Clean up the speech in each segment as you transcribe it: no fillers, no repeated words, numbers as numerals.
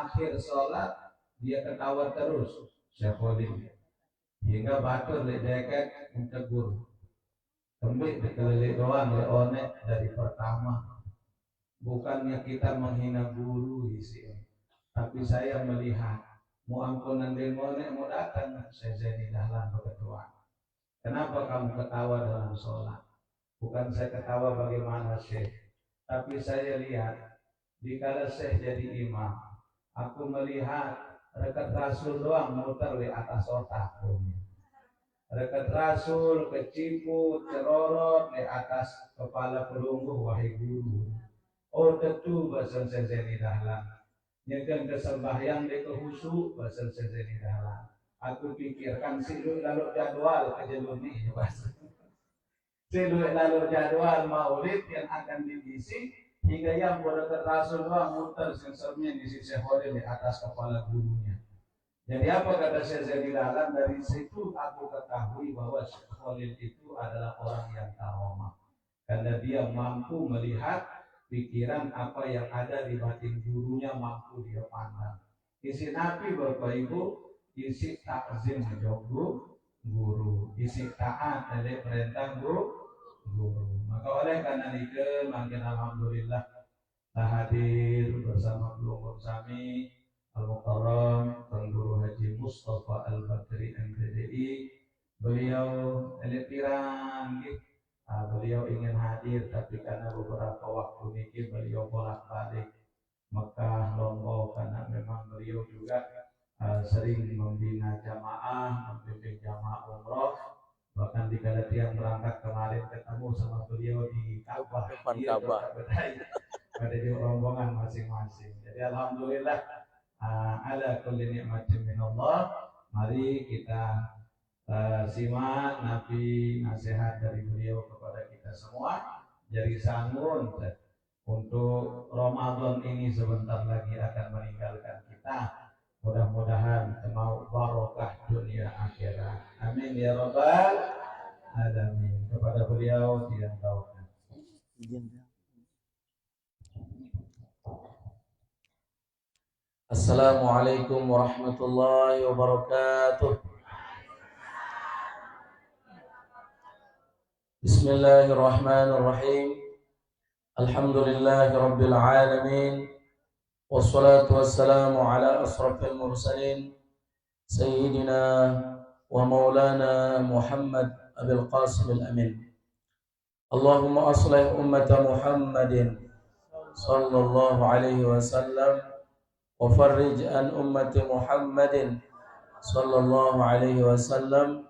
akhir sholat dia ketawa terus Syekh Khalid hingga batur le deket tegur kembali dikelilit doang le onek dari pertama. Bukannya kita menghina guru isi, tapi saya melihat mau ampunan demone mau datang saya jadi dalam berketua. Kenapa kamu ketawa dalam sholat? Bukan saya ketawa bagaimana Syekh, tapi saya lihat dikala Syekh jadi imam, aku melihat rekat Rasul doang muter di atas otak. Rekat Rasul keciput cerorot di atas kepala pelungguh wahai guru. Oh tentu bahasa sejeni dahlan. Nyekan kesembahyang di kehusu bahasa sejeni dahlan. Aku pikirkan silu lalu jadwal kejeluni bahasa. Silu lalu jadwal maulid yang akan diisi hingga yang rekat Rasul doang muter sensornya di sisi Khalid di atas kepala gurunya. Jadi apa kata Syekh Zaini Dahlan? Dari situ aku ketahui bahwa Syekh Khalid itu adalah orang yang karomah karena dia mampu melihat pikiran apa yang ada di batin gurunya mampu dia pandang. Isi nabi Bapak Ibu, isi takzim jogo guru, isi taat dari perintah guru. Maka oleh karena itu makin alhamdulillah hadir bersama pelunggur kami Al-Mukarram Tuan Guru Haji Mustafa Al-Bakri MPDI. Beliau elitiran beliau ingin hadir tapi karena beberapa waktu ini beliau bolak-balik Mekah, Lombok karena memang beliau juga sering membina jamaah, membimbing jamaah umroh. Bahkan dikala tiang berangkat kemarin ketemu sama beliau di Ka'bah, pada di rombongan masing-masing. Jadi alhamdulillah ala kulli nikmatin minallah. Mari kita simak nabi nasihat dari beliau kepada kita semua. Jadi sanggun untuk Ramadan ini sebentar lagi akan meninggalkan kita. Mudah-mudahan mau barokah dunia akhirat. Amin ya rabbal alamin. Kepada beliau tidak tahu. Assalamualaikum warahmatullahi wabarakatuh. Bismillahirrahmanirrahim. Alhamdulillahi rabbil alamin. Wassalatu wassalamu ala asrafil mursalin Sayyidina wa maulana Muhammad Abil Qasim al-Amin. Allahumma aslih ummata Muhammadin sallallahu alaihi wasallam wa farrij an ummati Muhammadin sallallahu alaihi wasallam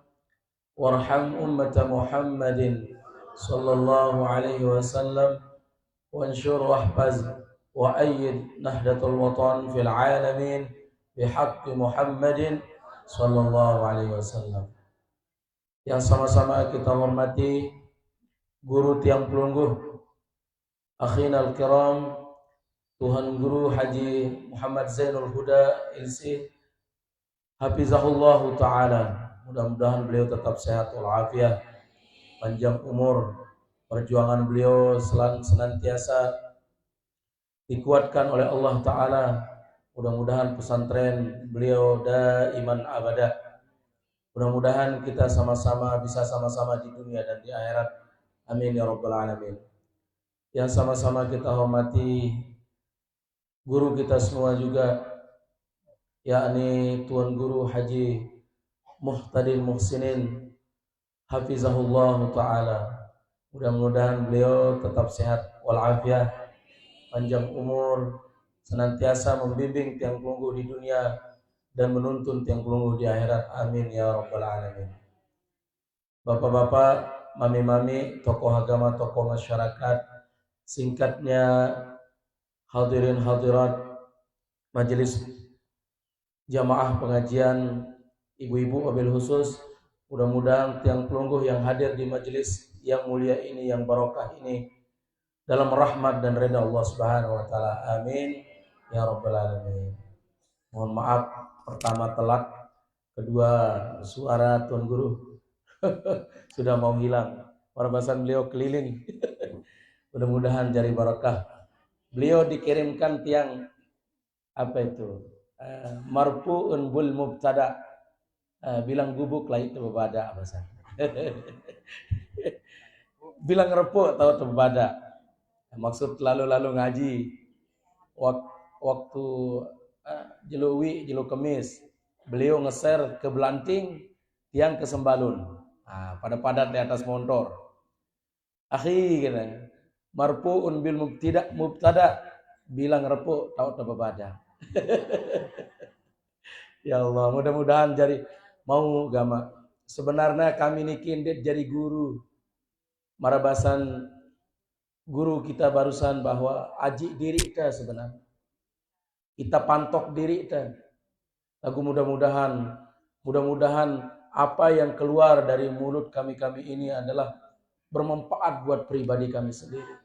warham ummata Muhammadin sallallahu alaihi wasallam wanshur wahfaz wa ayyid nahdatul watan fil alamin bihaqqi Muhammadin sallallahu alaihi wasallam. Yang sama-sama kita hormati guru tiang pelungguh akhinal kiram Tuhan Guru Haji Muhammad Zainul Huda LC hafizahullah ta'ala. Mudah-mudahan beliau tetap sehat walafiat, panjang umur, perjuangan beliau senantiasa dikuatkan oleh Allah Ta'ala. Mudah-mudahan pesantren beliau daiman abada. Mudah-mudahan kita sama-sama bisa sama-sama di dunia dan di akhirat. Amin ya rabbal alamin. Yang sama-sama kita hormati guru kita semua juga, yakni Tuan Guru Haji Muhtadil Muhsinin hafizahullah ta'ala. Mudah-mudahan beliau tetap sehat walafiat, panjang umur, senantiasa membimbing tiang pelungguh di dunia dan menuntun tiang pelungguh di akhirat. Amin ya rabbal alamin. Bapak-bapak, mami-mami, tokoh agama, tokoh masyarakat, singkatnya hadirin hadirat majelis jamaah pengajian, ibu-ibu wabil khusus, mudah-mudahan tiang pelungguh yang hadir di majelis yang mulia ini, yang barokah ini, dalam rahmat dan ridha Allah Subhanahu wa taala. Amin ya rabbal alamin. Mohon maaf pertama telat, kedua suara Tuan Guru sudah mau hilang. Perbahasan beliau keliling. Mudah-mudahan jadi barokah. Beliau dikirimkan tiang Apa itu? Marfu'un bil mubtada. Bilang gubuk lah itu berbada bahasa. Bilang repuk tahu terbada. Maksud lalu-lalu ngaji. Waktu jeluwi, jelu kemis. Beliau ngeser ke Belanting, tiang ke Sembalun. Pada padat di atas motor. Akhi kata, marfu'un bil mubtada. Bilang repuk tahu terbada. Ya Allah, mudah-mudahan jadi mau gama. Sebenarnya kami ini kindet jadi guru. Marabasan guru kita barusan bahwa aji diri kita sebenarnya. Kita pantok diri kita. Lagu mudah-mudahan apa yang keluar dari mulut kami ini adalah bermanfaat buat pribadi kami sendiri.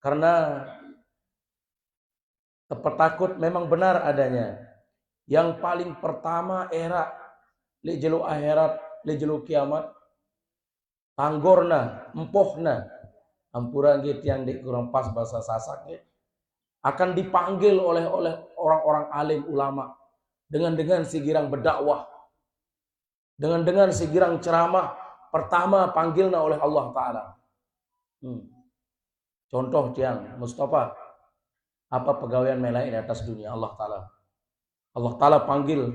Karena takut memang benar adanya. Yang paling pertama era li jelu akhirat, li jelu kiamat, tanggorna, empohna, ampura gitu yang di kurang pas bahasa Sasak ya, akan dipanggil oleh orang-orang alim ulama dengan sigirang berdakwah, dengan sigirang ceramah. Pertama panggilna oleh Allah Ta'ala. Contoh tiang Mustafa, apa pegawaian melai di atas dunia Allah Ta'ala. Allah Ta'ala panggil,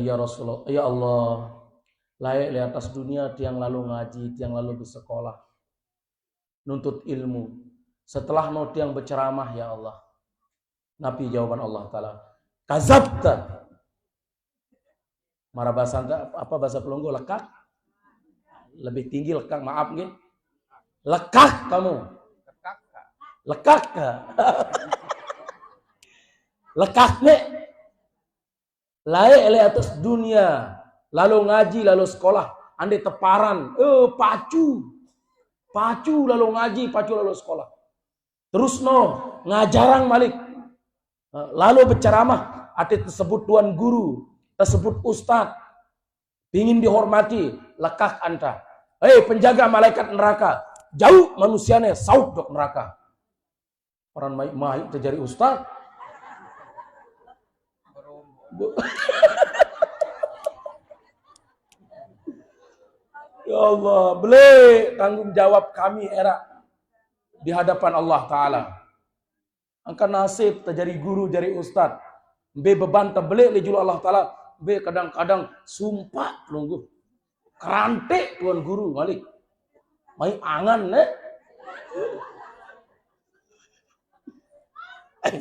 ya Rasulullah, ya Allah, layak di atas dunia tiang lalu ngaji, tiang lalu bersekolah, nuntut ilmu. Setelah no tiang berceramah, ya Allah. Nabi jawaban Allah Ta'ala, kazabta. Marah bahasa apa bahasa Pelunggu, lekak. Lebih tinggi lekak, maaf gitu. Lekak kamu. Lekak. Lekak nih. Layak di atas dunia, lalu ngaji, lalu sekolah, andai teparan, pacu lalu ngaji, pacu lalu sekolah. Terus no ngajarang malik, lalu berceramah, arti tersebut tuan guru, tersebut ustad, ingin dihormati, lekak anta. Penjaga malaikat neraka, jauh manusianya, saut dok neraka. Orang mahir terjadi ustad. Ya Allah, beli tanggung jawab kami era di hadapan Allah Ta'ala. Angka nasib terjadi guru, jadi ustad. Be beban terbelik li julu Allah Ta'ala. Be kadang-kadang sumpah nunggu. Kerantik tuan guru balik. Mai angan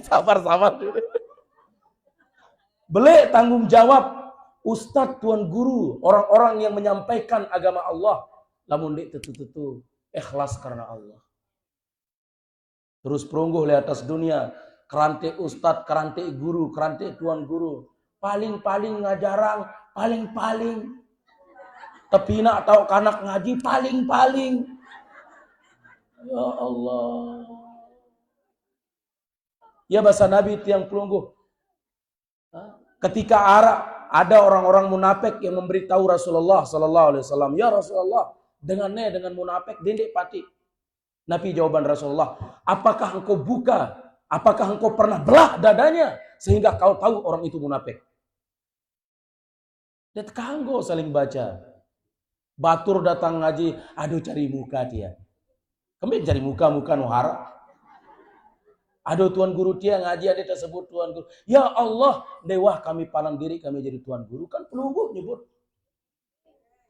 Sabar. Beli tanggung jawab ustadz, tuan guru, orang-orang yang menyampaikan agama Allah. Lamun dik tentu ikhlas karena Allah. Terus perungguh di atas dunia, kerantik ustadz, kerantik guru, kerantik tuan guru. Paling-paling ngajarang, paling-paling. Tapi nak tahu kanak ngaji, paling-paling. Ya Allah. Ya bahasa Nabi tiang pelungguh. Ketika ada orang-orang munafik yang memberitahu Rasulullah Sallallahu Alaihi Wasallam, ya Rasulullah, dengan munafik dindik pati. Nabi jawaban Rasulullah, apakah engkau pernah belah dadanya sehingga kau tahu orang itu munafik? Dia kanggo saling baca. Batur datang ngaji, aduh cari muka dia. Kami cari muka nuhara. Aduh tuan guru dia ngaji ada tersebut tuan guru. Ya Allah, dewa kami palang diri kami jadi tuan guru. Kan pelunggu nyebut.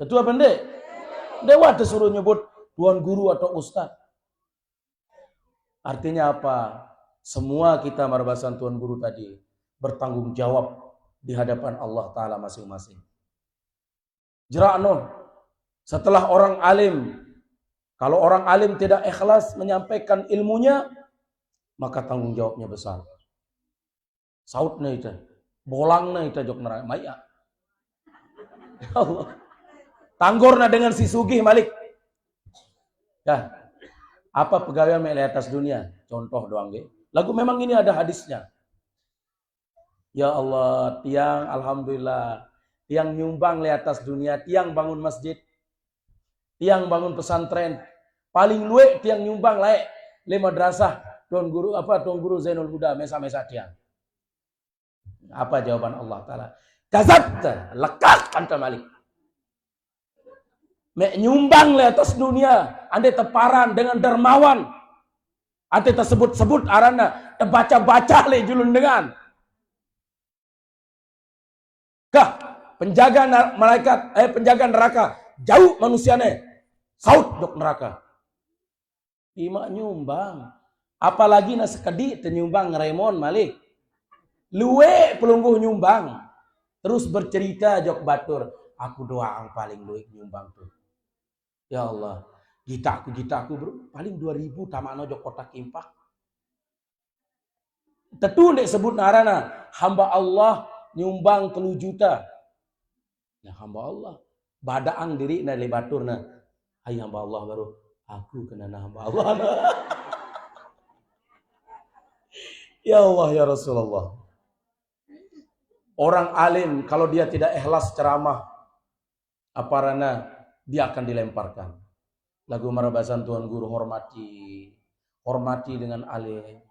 Betul apa ndek? Dewa disuruh nyebut tuan guru atau ustad. Artinya apa? Semua kita marbasan tuan guru tadi bertanggung jawab di hadapan Allah Ta'ala masing-masing. Jerakno. Setelah orang alim, kalau orang alim tidak ikhlas menyampaikan ilmunya, maka tanggung jawabnya besar. Sautnya itu, bolangnya itu jok neraka maya. Ya Allah. Tanggorna dengan si sugih malik. Ya. Apa pegawai di atas dunia? Contoh doang ge. Lagu memang ini ada hadisnya. Ya Allah, tiang alhamdulillah, tiang nyumbang di atas dunia, tiang bangun masjid, tiang bangun pesantren, paling luwe tiang nyumbang laek le madrasah. Tuan guru Zainul Huda mesa-mesa tiang. Apa jawaban Allah Ta'ala? Kazabta, lekak anta Malik. Mek nyumbang le atas dunia, ande teparan dengan dermawan. Ante tersebut-sebut arana, terbaca-baca le julun dengan. Kah, penjaga malaikat, penjaga neraka, jauh manusianya, saut dok neraka. Ima nyumbang. Apalagi na sekedi nyumbang Raymond Malik. Luwe pelungguh nyumbang. Terus bercerita jok batur. Aku doang paling luwe nyumbang tuh. Ya Allah. Gita aku bro. Paling 2000 tamano jok kotak impak. Tentu ndek sebut narana. Hamba Allah nyumbang 3 juta. Ya hamba Allah. Badaang diri na le batur na. Hai hamba Allah baru. Aku kena hamba Allah. Ya Allah ya Rasulullah. Orang alim kalau dia tidak ikhlas ceramah, aparana dia akan dilemparkan. Lagu marabasan Tuhan Guru hormati dengan alim.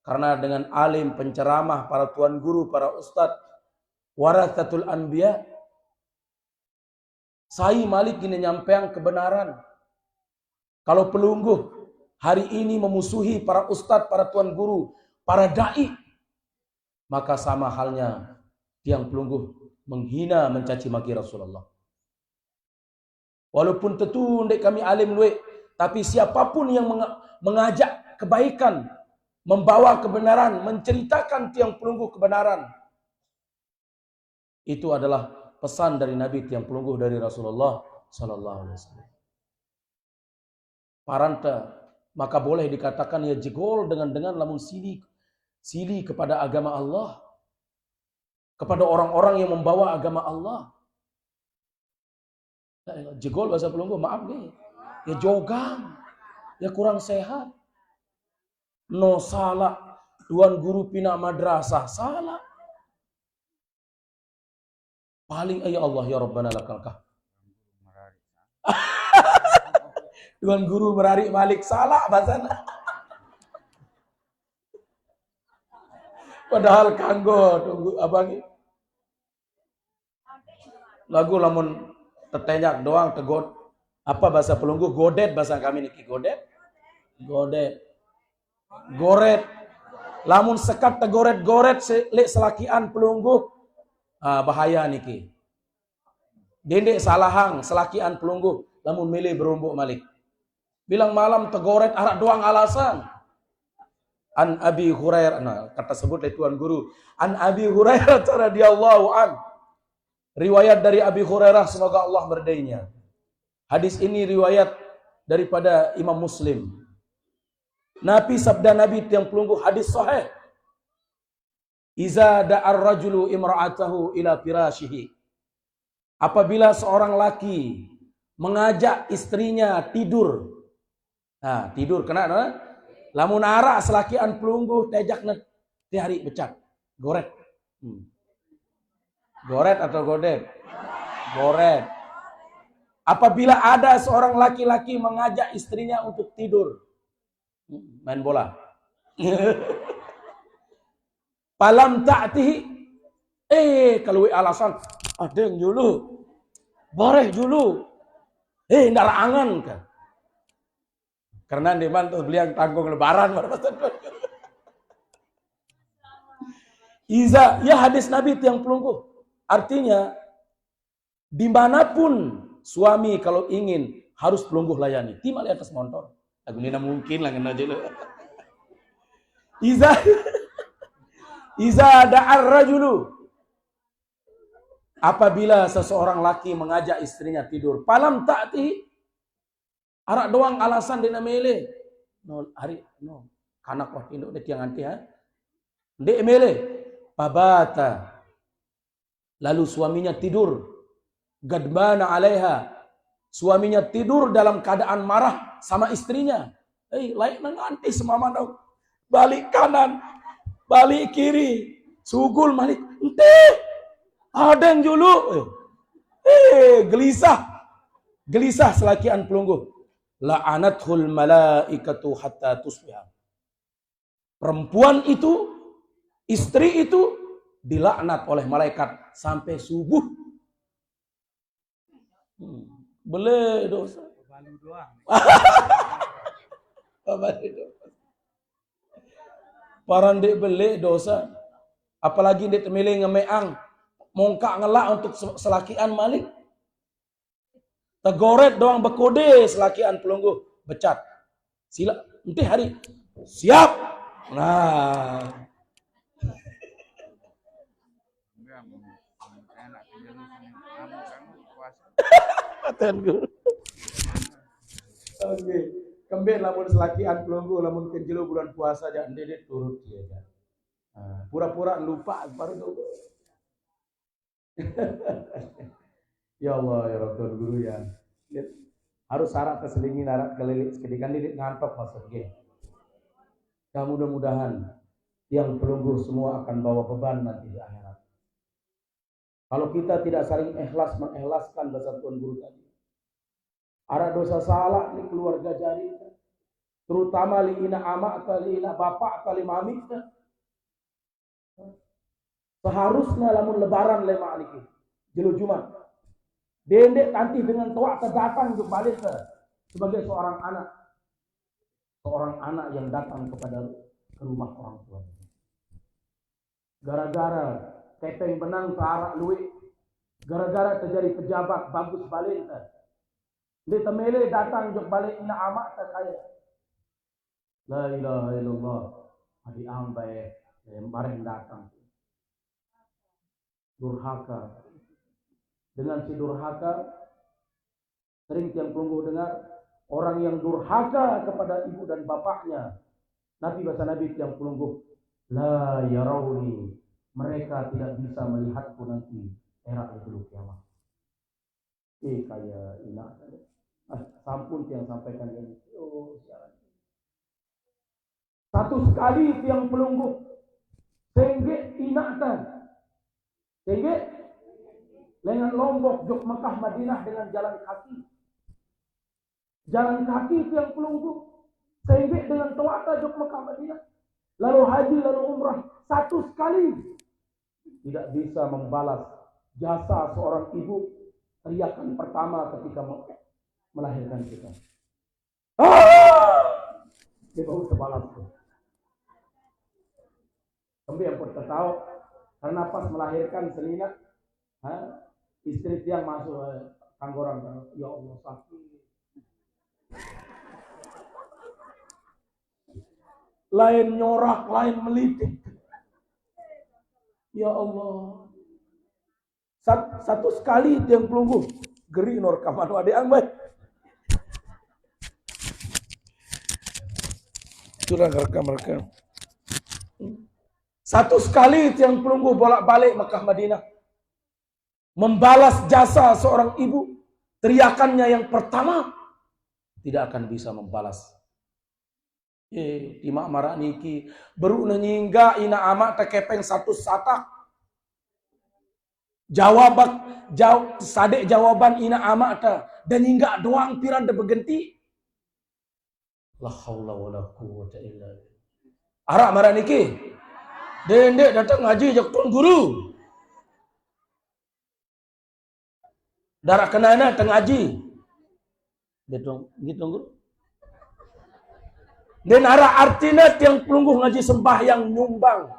Karena dengan alim penceramah para Tuan Guru, para ustadz, warathatul anbiya. Saya Malik ini nyampeang kebenaran. Kalau pelungguh hari ini memusuhi para ustadz, para Tuan Guru, para dai, maka sama halnya tiang pelungguh menghina, mencaci maki Rasulullah. Walaupun tentu ndek kami alim luwe, tapi siapapun yang mengajak kebaikan, membawa kebenaran, menceritakan tiang pelungguh kebenaran, itu adalah pesan dari Nabi tiang pelungguh dari Rasulullah sallallahu alaihi wasallam. Paranta, maka boleh dikatakan ya jegol dengan lamun sili kepada agama Allah. Kepada orang-orang yang membawa agama Allah. Jegol bahasa pelungguh, maaf nih. Ya jogang. Ya kurang sehat. No salah. Tuan Guru pina madrasah. Salah. Paling ya Allah ya Rabbana lakalkah. Tuan Guru Merari Malik. Salah bahasana. Padahal kanggo tunggu abang lagu lamun tetenyak doang tegot apa bahasa pelungguh godet bahasa kami niki godet goret lamun sekat tegoret lek selakian pelungguh bahaya niki dendek salahang selakian pelungguh lamun milih berumbuk Malik bilang malam tegoret arak doang alasan. An Abi Hurairah, nah, kata sebut oleh Tuan Guru. An Abi Hurairah radhiyallahu an. Riwayat dari Abi Hurairah semoga Allah meridainya. Hadis ini riwayat daripada Imam Muslim. Nabi sabda Nabi yang pelungguh hadis sahih. Iza da'ar rajulu imra'atahu ila firashihi. Apabila seorang laki mengajak istrinya tidur. Nah, tidur kena lamun arak selakian pelungguh tejakna ti hari becat. Goret. Goret atau godet? Goret. Apabila ada seorang laki-laki mengajak istrinya untuk tidur. Main bola. Palam ta'tihi. Kalau alasan. Ada yang julu. Boreh julu. Ndak angan kan. Karena di mana tuh beliau tanggung lebaran. Iza, ya hadis Nabi yang pelungguh. Artinya, dimanapun suami kalau ingin harus pelungguh layani. Timal di atas motor. Aku ini mungkin lah kena jelu. Iza da'ar rajulu. Apabila seseorang laki mengajak istrinya tidur. Palam ta'ti. Arak doang alasan dia mele. No, hari no. Kanak wah induk dia tiang anti ha. Dek mele. Pabata. Lalu suaminya tidur. Gadbana alaiha. Suaminya tidur dalam keadaan marah sama istrinya. Lain nang anti semama dong. Balik kanan. Balik kiri. Sugul malik. Ente. Ada yang julu. Gelisah. Gelisah selakian pelungguh. La'anathul malaikatu hatta tusbiha. Perempuan itu, istri itu dilaknat oleh malaikat sampai subuh. Boleh dosa. Balu doang. Parandek beli dosa. Apalagi dia temilih ngemeang. Mongkak ngelak untuk selakian malik. Tegoret doang bekode selakian pelungguh. Becat. Sila. Nanti hari. Siap. Nah. Enggak, enak jenuh kamu kan puasa. Paten guru. Oke. Kembali lamun selakian pelungguh lamun kenjelo bulan puasa jangan dedet turut dia. Pura-pura lupa baru dulu. Ya Allah ya Rabbul Guru ya. Harus syarat keselingin narat kelilit sekedikan didik ngantok maksudnya. Ya mudah-mudahan yang pelungguh semua akan bawa beban nanti di akhirat. Kalau kita tidak saling ikhlas mengikhlaskan bahasa Tuan Guru tadi. Ada dosa salah di keluarga jari. Terutama li ina ama atau li ina bapak atau li mami. Seharusnya lamun lebaran lema niki. Jelu Jumat. Dendek nanti dengan tua terdatang ke balik sebagai seorang anak. Seorang anak yang datang ke rumah orang tua. Gara-gara kepeng benang ke arah luwe. Gara-gara terjadi pejabat bagus balik. Dia temele datang ke balik ina amak tak kaya. La ilaha illallah. Adi ambai yang bareng datang. Durhaka. Dengan si durhaka, sering tiang pelungguh dengar, orang yang durhaka kepada ibu dan bapaknya. Nabi bahasa Nabi tiang pelungguh, la yarawni, mereka tidak bisa melihatku nanti era itu kiamat. Kayak ina. Sampun tiang sampaikan ini. Satu sekali tiang pelungguh, sehingga inatan. Sehingga dengan Lombok, Jog Mekah, Madinah dengan jalan kaki. Jalan kaki tiang pelungguh. Sehingga dengan tawata Jog Mekah, Madinah. Lalu haji, lalu umrah. Satu sekali. Tidak bisa membalas jasa seorang ibu. Teriakan pertama ketika melahirkan kita. Dia baru sebalas. Tapi yang pun tahu karena pas melahirkan Selina, istri dia masuk kanggorang, ya Allah sakit. Lain nyorak, lain melitik. Ya Allah. Satu sekali tiang pelungguh geri nor kamar ade angbai. Curang rekam. Satu sekali tiang pelungguh bolak-balik Mekah Madinah. Membalas jasa seorang ibu. Teriakannya yang pertama tidak akan bisa membalas. Timak marak niki beru nyingga ina amak tekepeng satu satak. Sadek jawaban ina amak ta dan hingga doang piran de begenti. La haula wala quwwata illa billah. Arak marak niki. Dendek datang ngaji jak Tuan Guru. Darak kenana teng ngaji. Betul gitu Guru. Dan arah artinya tiang pelungguh ngaji sembahyang nyumbang.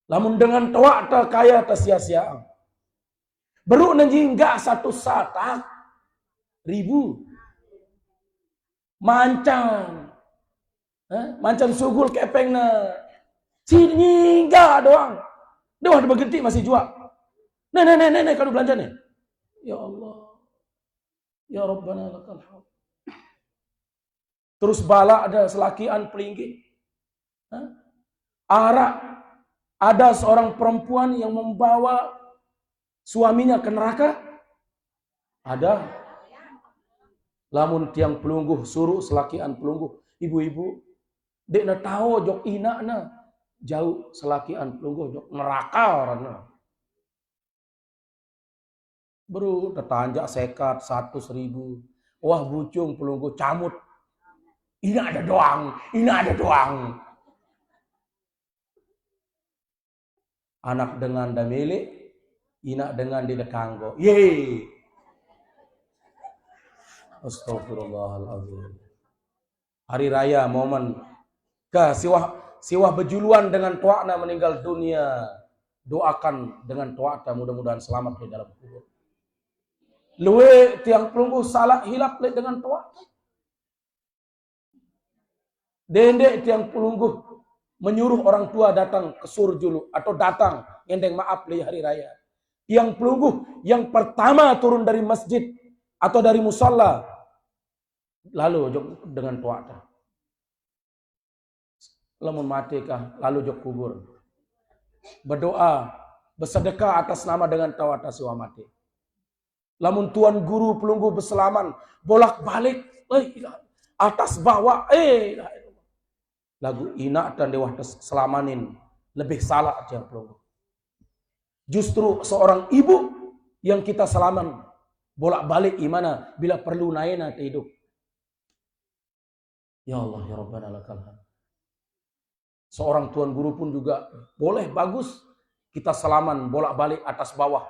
Lamun dengan toa ta kaya ta sia-sia. Beru nenjingga satu satak ribu. Mancang. Mancang sugul kepeng na. Nyingga doang. Dia udah berhenti masih jual. Nih, kalau belanja nih. Ya Allah. Ya Rabbana lakal hamd. Terus bala ada selakian pelinggi. Ada seorang perempuan yang membawa suaminya ke neraka. Ada. Lamun tiang pelungguh suruh selakian pelungguh. Ibu-ibu. Dek na tahu jok ina na. Jauh selakian pelungguh jok neraka orangnya. Baru tetanjak sekat 100.000. Wah bucung pelungguh camut. Ini ada doang. Anak dengan damele, inak dengan di dekanggo. Ye. Astagfirullahaladzim. Hari raya momen ke siwah bejuluan dengan tuakna meninggal dunia. Doakan dengan tuakna mudah-mudahan selamat di dalam kubur. Luwe tiang pelunggu salah hilap le dengan tuak. Dendek tiang pelunggu menyuruh orang tua datang ke surjulu atau datang ngendeng maaf le hari raya. Tiang pelunggu yang pertama turun dari masjid atau dari musalla lalu jok dengan tuakna. Lamun mati kah lalu jok kubur. Berdoa, bersedekah atas nama dengan tuakna siwa mati. Lamun tuan guru pelunggu berselaman bolak-balik atas bawah lagu inak dan dewa selamanin lebih salah aja pelunggu. Justru seorang ibu yang kita selaman bolak-balik imana bila perlu naena hidup. Ya Allah ya Rabbana lakal hamd. Seorang tuan guru pun juga boleh bagus kita selaman bolak-balik atas bawah.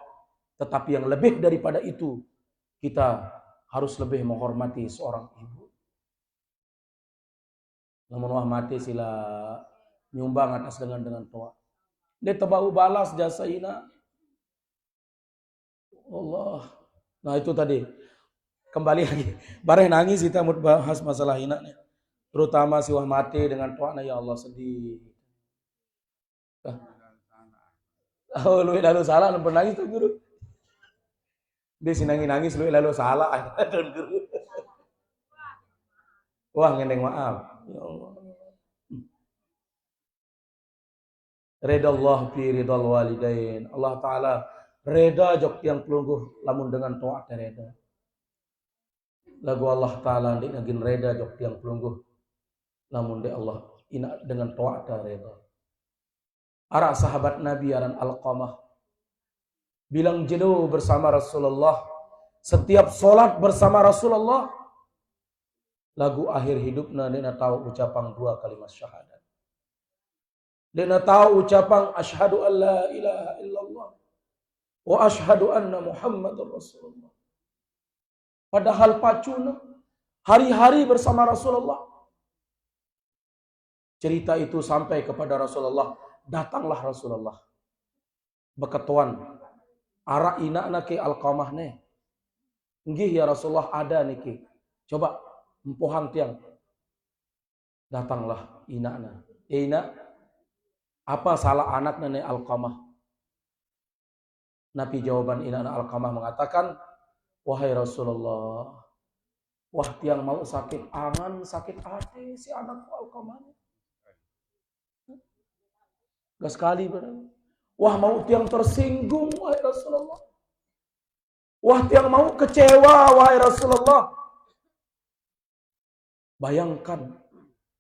Tetapi yang lebih daripada itu, kita harus lebih menghormati seorang ibu. Namun wah mati sila nyumbang atas dengan tua. Dia tebau balas jasa ina. Allah. Nah itu tadi. Kembali lagi. Bareh nangis kita mau bahas masalah ina nih. Terutama si wah mati dengan tua. Nah ya Allah sedih. Oh lu lalu salah nampak nangis tuh guru. Dia sinangin-nangis lu lalu salah. Wah ngendeng maaf. Ya Allah. Redallah fi ridal walidain. Allah Ta'ala reda jok yang pelungguh lamun dengan to'at reda. Lagu Allah Ta'ala ndik ngagin reda jok yang pelungguh lamun de Allah ina dengan to'at reda. Ara sahabat Nabi aran Alqamah bilang jelu bersama Rasulullah. Setiap solat bersama Rasulullah. Lagu akhir hidupna dia tahu ucapan 2 kalimat syahadat. Dia tahu ucapan asyhadu an la ilaha illallah wa asyhadu anna Muhammadar Rasulullah. Padahal pacuna hari-hari bersama Rasulullah. Cerita itu sampai kepada Rasulullah. Datanglah Rasulullah. Beketuan. Ara inakna ke Alqamah ne. Nggih ya Rasulullah ada niki. Coba empohan tiang. Datanglah inakna. Inak apa salah anaknya ne Alqamah? Nabi jawaban inakna Alqamah mengatakan, wahai Rasulullah, wah tiang mau sakit angan, sakit hati si anakku Alqamah. Gak sekali berarti. Wah mau tiang tersinggung wahai Rasulullah. Wah tiang mau kecewa wahai Rasulullah. Bayangkan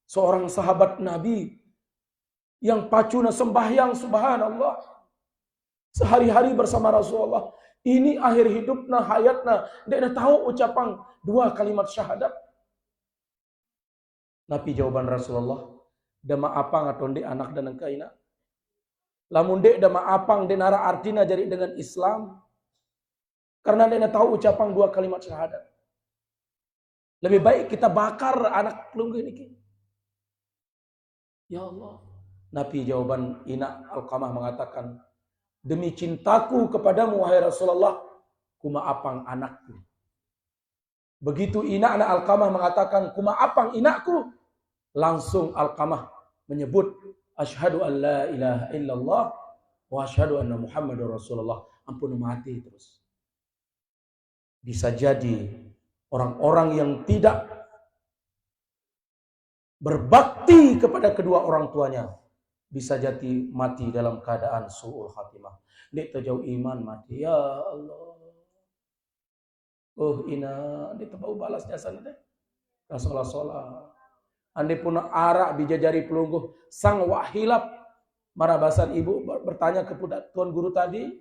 seorang sahabat Nabi yang pacuna sembahyang subhanallah. Sehari-hari bersama Rasulullah. Ini akhir hidupna, hayatna. Dia tahu ucapan 2 kalimat syahadat. Nabi jawaban Rasulullah. Dama apa ngatonde anak dan engkaina. Lamun dek dama apang denara artina jadi dengan Islam. Karena dia tahu ucapan 2 kalimat syahadat. Lebih baik kita bakar anak pelunggu ini. Ya Allah. Nabi jawaban Ina Alqamah mengatakan, demi cintaku kepadamu wahai Rasulullah, kumaapang anakku. Begitu Ina anak Alqamah mengatakan kumaapang inakku, langsung Alqamah menyebut asyhadu an la ilaha illallah wa asyhadu anna Muhammadar Rasulullah. Ampun mati terus. Bisa jadi orang-orang yang tidak berbakti kepada kedua orang tuanya bisa jadi mati dalam keadaan su'ul khatimah. Dek terjauh iman mati. Ya Allah. Oh ina, dek terbau balas jasa deh. Kasolah-solah. Andi pun arak bijajari pelungguh sang wahilap. Marabasan ibu bertanya kepada tuan guru tadi.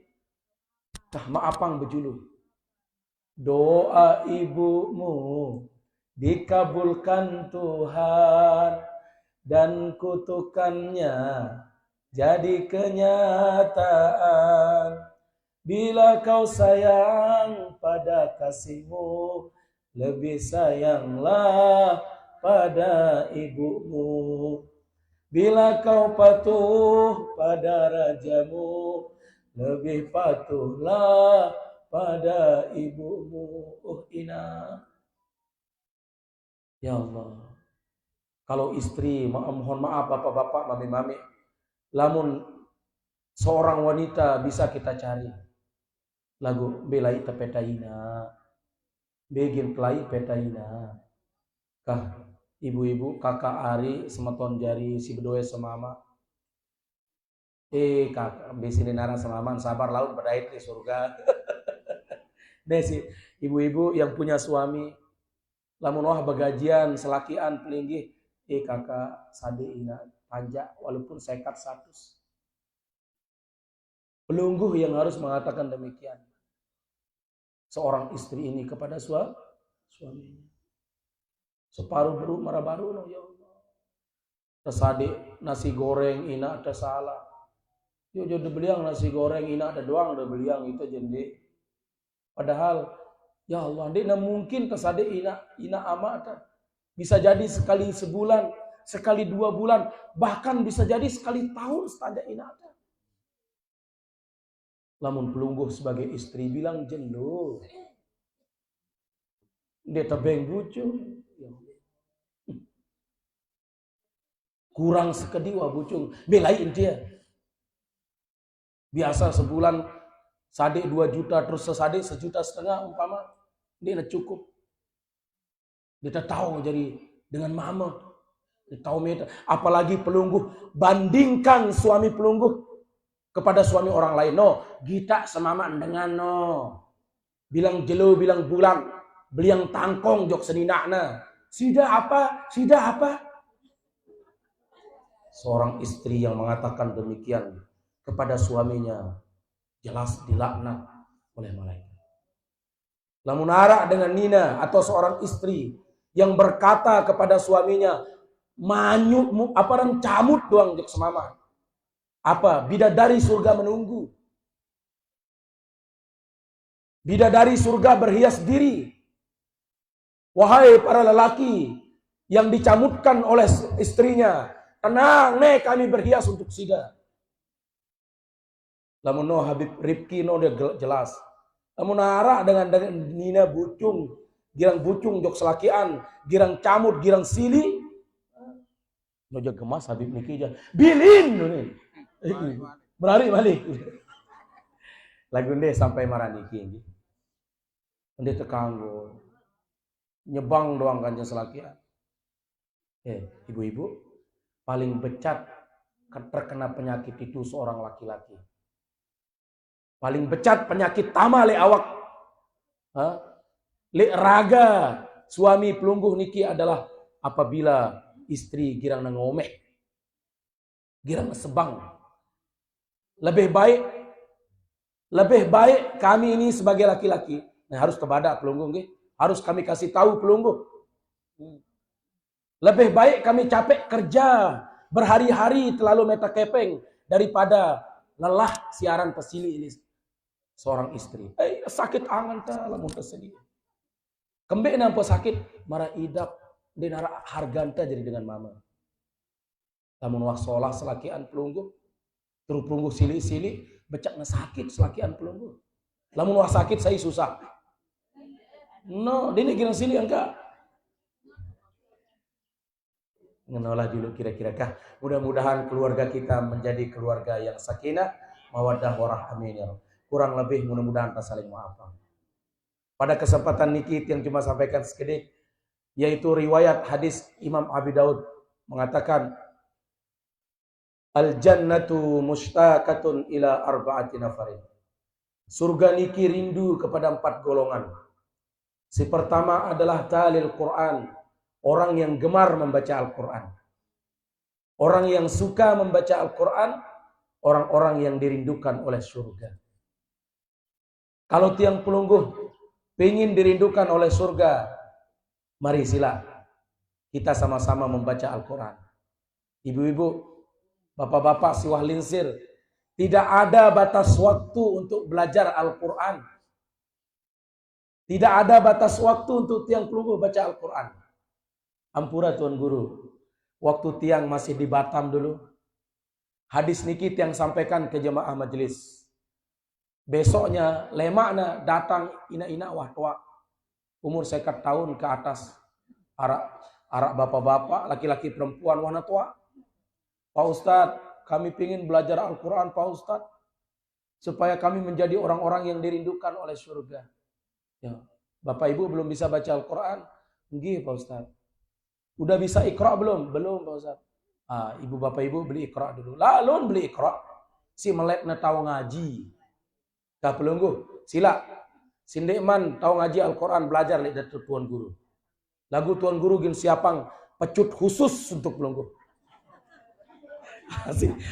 Tah maapang bejulu. Doa ibumu dikabulkan Tuhan dan kutukannya jadi kenyataan. Bila kau sayang pada kasihmu, lebih sayanglah pada ibumu. Bila kau patuh pada rajamu, lebih patuhlah pada ibumu. Ina. Ya Allah. Kalau istri, mohon maaf bapak-bapak, mami-mami, lamun seorang wanita bisa kita cari lagu belai tepetaina, begin pelai petaina, kah ibu-ibu kakak Ari semeton jari si bedoe semama, kakak besini nara semaman sabar laut berdait di surga. Desi ibu-ibu yang punya suami, lamun wah bagajian selakian pelinggih, kakak sade ina pajak walaupun sekat 100. Pelungguh yang harus mengatakan demikian. Seorang istri ini kepada suaminya. Separuh beru marah baru no ya Allah. Tersadik nasi goreng ina ada salah. Yo jadi beliang nasi goreng ina ada doang ada beliang itu jadi. Padahal ya Allah, dia mungkin tersadik ina amat. Bisa jadi sekali sebulan, sekali 2 bulan, bahkan bisa jadi sekali tahun setada ina ada. Lamun pelungguh sebagai istri bilang jendul. Dia tebeng bucung. Kurang sekediwa bucung. Belain dia. Biasa sebulan sadik 2 juta, terus sesadik 1,5 juta umpama. Dia cukup. Dia tahu jadi dengan mama. Dia tahu meta. Apalagi pelungguh. Bandingkan suami pelungguh kepada suami orang lain. No, kita semaman dengan no. Bilang jelo, bilang bulan, beliang tangkong jok seninakna. Sida apa? Seorang istri yang mengatakan demikian kepada suaminya jelas dilaknat oleh malaikat. Lamun arak dengan Nina atau seorang istri yang berkata kepada suaminya manyut apa orang camut doang jok semama. Apa? Bidadari surga menunggu. Bidadari surga berhias diri. Wahai para lelaki yang dicamutkan oleh istrinya, tenang, nih kami berhias untuk sida. Lamun no Habib Rifki no dia jelas. Lamun arah dengan Nina bucung, girang bucung jok selakian, girang camut, girang sili. No jaga gemas Habib Niki aja. Bilin nih. Berari balik. Lagu deh sampai marah Niki. Dia tekanggo. Nyebang doang kanjeng selakian. Ibu-ibu, paling becat terkena penyakit itu seorang laki-laki. Paling becat penyakit tama le awak. Le raga suami pelungguh niki adalah apabila istri girang ngomeh. Girang sebang. Lebih baik kami ini sebagai laki-laki. Nah, harus kepada pelungguh nggih. Harus kami kasih tahu pelungguh. Lebih baik kami capek kerja berhari-hari terlalu meta kepeng daripada lelah siaran pesili ini seorang istri. Sakit angan ta lamun tersedia. Kembe nampo sakit marah idap dinara harganta jadi dengan mama. Lamun wah solah selakian pelungguh terus pelungguh sili-sili becakna sakit selakian pelungguh. Lamun wah sakit saya susah. No, dini girang sili enggak. Ngenolah dulu kira-kira kah. Mudah-mudahan keluarga kita menjadi keluarga yang sakinah, mawaddah warahmah amin ya Rabb. Kurang lebih mudah-mudahan kita saling maafkan. Pada kesempatan niki yang cuma sampaikan sekedip, yaitu riwayat hadis Imam Abi Daud mengatakan al-jannatu mushtaqatun ila arba'ati nafarin. Surga niki rindu kepada 4 golongan. Si pertama adalah talil Quran, orang yang gemar membaca Al-Quran. Orang yang suka membaca Al-Quran, orang-orang yang dirindukan oleh surga. Kalau tiang pelungguh ingin dirindukan oleh surga, mari sila kita sama-sama membaca Al-Quran. Ibu-ibu, Bapak-bapak siwah linsir, tidak ada batas waktu untuk belajar Al-Quran. Tidak ada batas waktu untuk tiang pelungguh baca Al-Quran. Ampura Tuan Guru, waktu tiang masih di Batam dulu, hadis niki tiang sampaikan ke jemaah majelis. Besoknya lemakna datang ina-ina wah tua, umur 50 tahun ke atas, arak bapak-bapak, laki-laki perempuan warna tua. Pak Ustadz, kami ingin belajar Al-Quran Pak Ustadz, supaya kami menjadi orang-orang yang dirindukan oleh surga. Ya, Bapak Ibu belum bisa baca Al-Quran? Nggih Pak Ustadz. Udah bisa Iqra belum? Belum Pak Ustadz. Ibu Bapak Ibu beli Iqra dulu. Lalu beli Iqra. Si melek na tahu ngaji. Kah pelungguh, sila. Sindekman tahu ngaji Al-Quran, belajar lihat Tuan Guru. Lagu Tuan Guru gin siapang pecut khusus untuk pelungguh.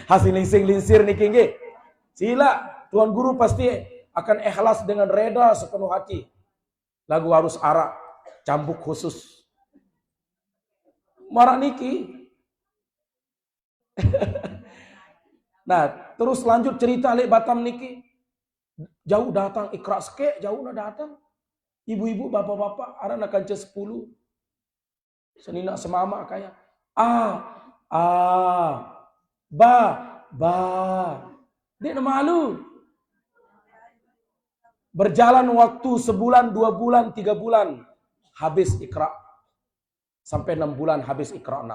Hasil linsir niki nggih. Sila, Tuan Guru pasti akan ikhlas dengan reda sepenuh hati. Lagu harus arak, cambuk khusus. Marah niki. Nah, terus lanjut cerita lek Batam niki. Jauh datang Iqra seke, jauh datang. Ibu-ibu, bapak-bapak, anak kanca 10. Senina semama kayak ba. Dia malu. Berjalan waktu sebulan, 2 bulan, 3 bulan. Habis Iqra. Sampai 6 bulan habis Iqra 6.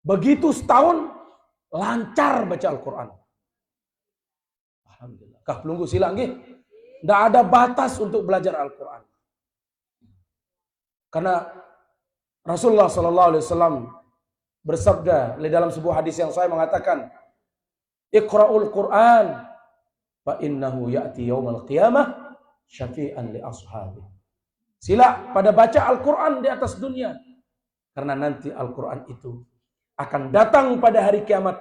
Begitu setahun, lancar baca Al-Quran. Alhamdulillah. Kah pelungguh silang nggih. Tidak ada batas untuk belajar Al-Quran. Karena Rasulullah SAW bersabda di dalam sebuah hadis yang saya mengatakan, Iqra'ul Quran fa innahu ya'ti yaumal qiyamah syafi'an li ashabi. Sila pada baca Al-Quran di atas dunia, karena nanti Al-Quran itu akan datang pada hari kiamat,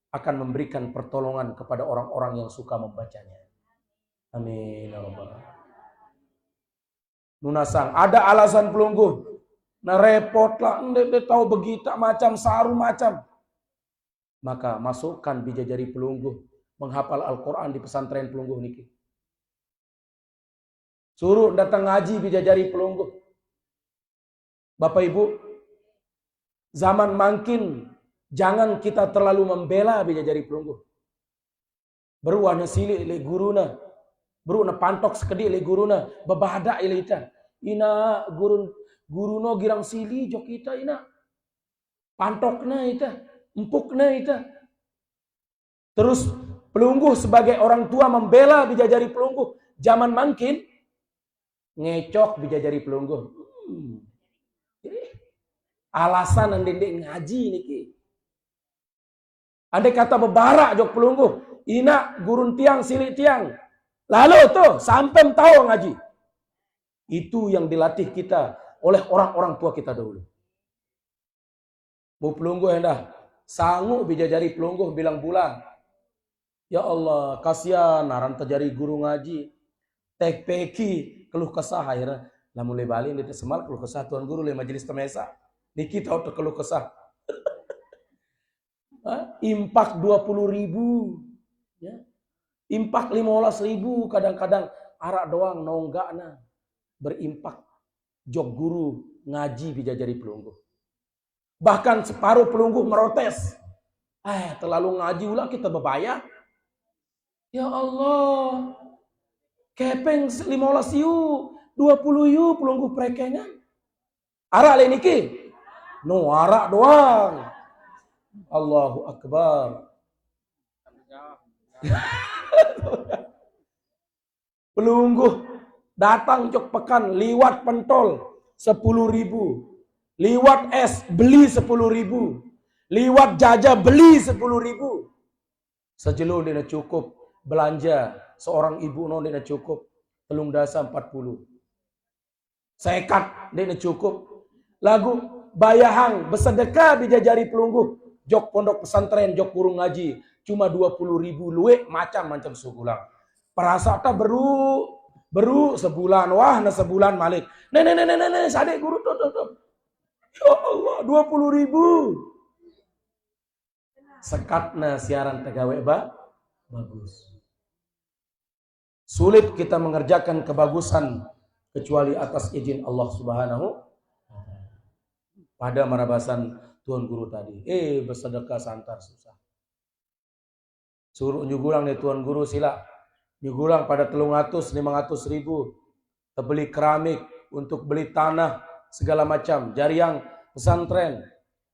akan memberikan pertolongan kepada orang-orang yang suka membacanya. Amin ya rabbal alamin. Nunasang ada alasan pelungguh, nah repot lah, ndek tahu begitu macam saru macam. Maka masukkan bijajari pelungguh menghafal Al-Quran di pesantren pelungguh niki. Suruh datang ngaji bijajari pelungguh. Bapak Ibu, zaman makin jangan kita terlalu membela bijajari pelungguh. Beruana silik le guruna, beruana pantok sekedik le guruna, bebadak ile ita. Ina guruno girang sili jok kita ina. Pantokna ita, empukna ita. Terus pelungguh sebagai orang tua membela bijajari pelungguh. Zaman makin ngecok bijajari pelungguh. Alasan andai ngaji niki. Andai kata bebarak jok pelungguh, ina gurun tiang silik tiang. Lalu tuh sampai tahu ngaji. Itu yang dilatih kita oleh orang-orang tua kita dahulu. Bu pelungguh hendah sanggup bijajari pelungguh bilang bulan. Ya Allah, kasihan naran terjadi guru ngaji. Tek peki keluh kesah akhirnya. Lah mulai balik dia semal keluh kesah Tuan Guru le majelis temesa. Niki tahu keluh kesah. Impak 20.000. Ya. Impak 15.000 kadang-kadang arak doang nonggakna berimpak jog guru ngaji bijajari pelungguh. Bahkan separuh pelungguh merotes. Terlalu ngaji ulah kita bebayar. Ya Allah. Kepeng 15 yu, 20 yu pelungguh prekengan. Arak le niki. No arak doang. Allahu Akbar. Pelungguh datang jok pekan liwat pentol 10.000. Liwat es beli 10.000. Liwat jajah beli 10.000. Sejelo dia cukup belanja seorang ibu non dia cukup telung dasa 40. Sekat dia cukup. Lagu bayahang bersedekah bijajari pelungguh jok pondok pesantren jok kurung ngaji cuma 20.000 luwe macam-macam sugulang. Perasa tak beru sebulan wah na sebulan malik. Nenek sadek guru tuh. Ya Allah 20.000. sekatna siaran tegawe bagus. Sulit kita mengerjakan kebagusan kecuali atas izin Allah Subhanahu pada marabasan Tuan Guru tadi. Bersedekah santar susah. Suruh nyugulang nih Tuan Guru sila. Nyugulang pada 300-500 ribu. Beli keramik untuk beli tanah segala macam. Jariang pesantren.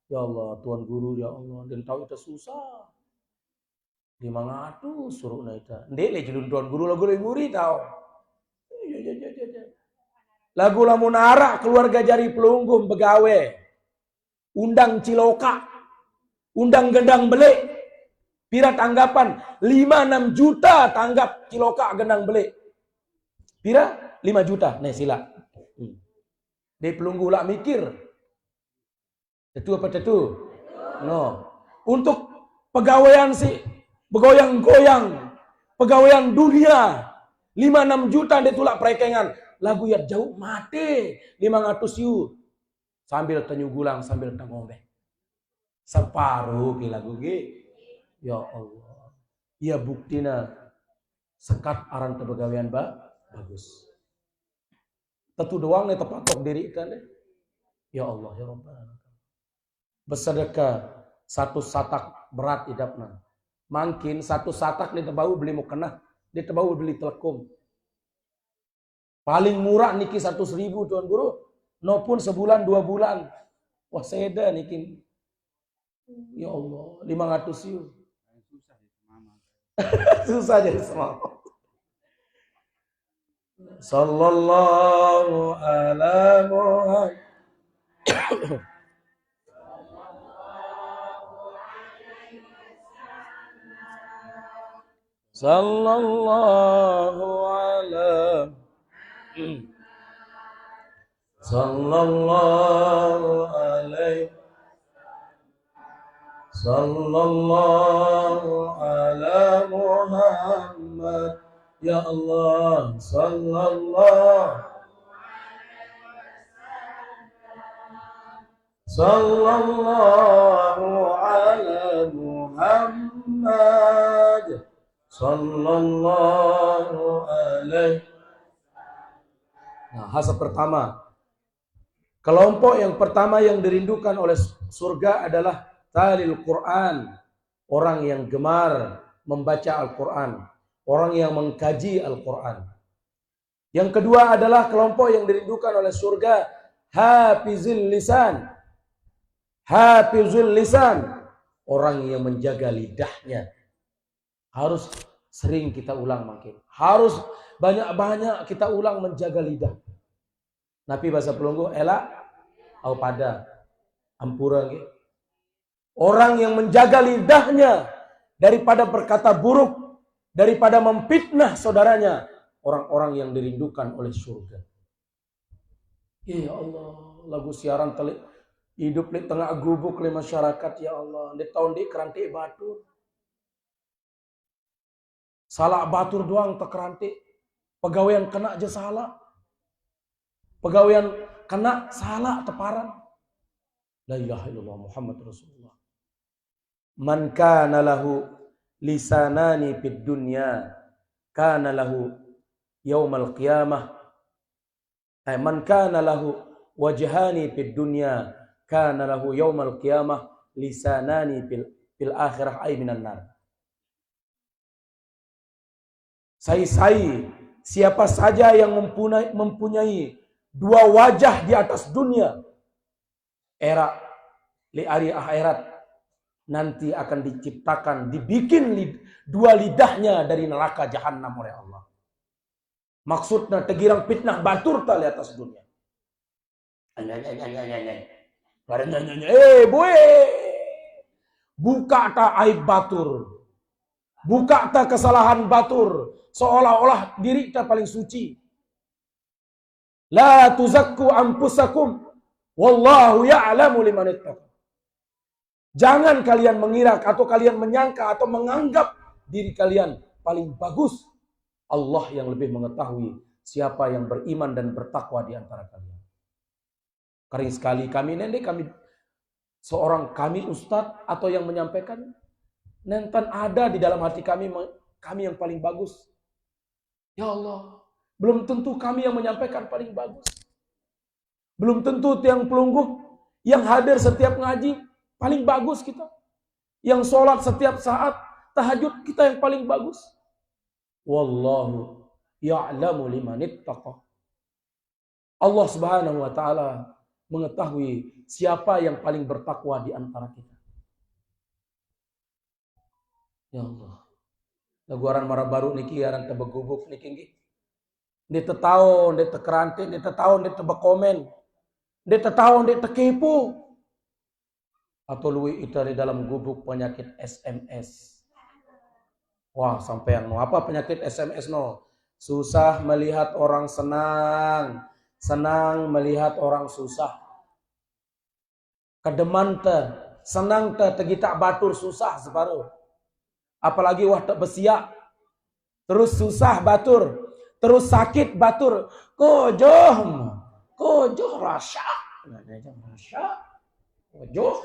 Ya Allah Tuan Guru ya Allah. Dan tahu itu susah. 500 suruh naita. Ndek le julun Tuan Guru lagu le muri tahu. Lagu lamun arak keluarga jari pelunggum begawe. Undang ciloka. Undang gendang beli. Pira tanggapan 5-6 juta tanggap ciloka gendang beli. Pira 5 juta. Nih sila. Dia pelunggu lah mikir. Itu apa itu? No. Untuk pegawaian si begoyang-goyang. Pegawaian dunia. 5-6 juta dia tulak perekengan. Lagu ya jauh mati. 500 yu. Sambil tenyugulang, sambil tengombe. Separuh ki lagu ki. Ya Allah. Ya buktina. Sekat aran kepegawaian bagus. Tentu doang nih tepatok diri kan deh. Ya Allah ya Rabbana. Bersedekah 1 satak berat idapna. Mungkin 1 satak dia terbau beli mukena, dia terbau beli telekom. Paling murah niki 100.000 Tuan Guru. No pun sebulan 2 bulan. Wah seda niki. Ya Allah 500 yuk. Susah jadi semua. Sallallahu ala Muhammad. Sallallahu ala Sallallahu alaihi Sallallahu ala Muhammad. Ya Allah, sallallahu ala Muhammad. Sallallahu alaihi. Nah, hasab pertama. Kelompok yang pertama yang dirindukan oleh surga adalah talil Quran. Orang yang gemar membaca Al-Quran. Orang yang mengkaji Al-Quran. Yang kedua adalah kelompok yang dirindukan oleh surga. Hafizul lisan. Hafizul lisan. Orang yang menjaga lidahnya. Harus sering kita ulang makin. Harus banyak-banyak kita ulang menjaga lidah. Nabi bahasa pelunggu elak au pada ampura gitu. Orang yang menjaga lidahnya daripada berkata buruk, daripada memfitnah saudaranya, orang-orang yang dirindukan oleh surga. Ya Allah, lagu siaran telik hidup di tengah gubuk le masyarakat ya Allah. Di tahun di keranti batur. Salah batur doang tekeranti. Pegawaian kena aja salah. Pegawaian kena salah teparan. La ilaha illallah Muhammad Rasulullah. Man kana lahu lisanani fid dunya kana lahu yaumal qiyamah. Man kana lahu wajhani fid dunya kana lahu yaumal qiyamah lisanani fil akhirah ay minan nar. Siapa saja yang mempunyai 2 wajah di atas dunia, era li hari akhirat nanti akan diciptakan, dibikin 2 lidahnya dari neraka jahanam oleh Allah. Maksudnya tegirang fitnah batur tak di atas dunia. Boy, buka tak aib batur, buka tak kesalahan batur, seolah-olah diri kita paling suci. La tuzakku anfusakum wallahu ya'lamu liman ittaqa. Jangan kalian mengira atau kalian menyangka atau menganggap diri kalian paling bagus. Allah yang lebih mengetahui siapa yang beriman dan bertakwa di antara kalian. Kering sekali kami nenek, kami seorang kami ustadz atau yang menyampaikan Nentan ada di dalam hati kami yang paling bagus. Ya Allah, belum tentu kami yang menyampaikan paling bagus. Belum tentu tiang pelungguh yang hadir setiap ngaji paling bagus kita. Yang sholat setiap saat, tahajud kita yang paling bagus. Wallahu ya'lamu liman ittaqa. Allah Subhanahu wa taala mengetahui siapa yang paling bertakwa di antara kita. Ya Allah. Laguaran mara baru niki aran teu begubuk niki nggih. Dia tahu, dia kerantin, dia tahu, dia bekomen. Dia tahu, dia kepo. Atau luwi itu di dalam gubuk penyakit SMS. Wah, sampean no apa penyakit SMS no? Susah melihat orang senang, senang melihat orang susah. Kademan teh, senang teh tegita batur susah separuh. Apalagi wah tak besia. Terus susah batur, terus sakit batur. Kojoh rasa. Kojoh.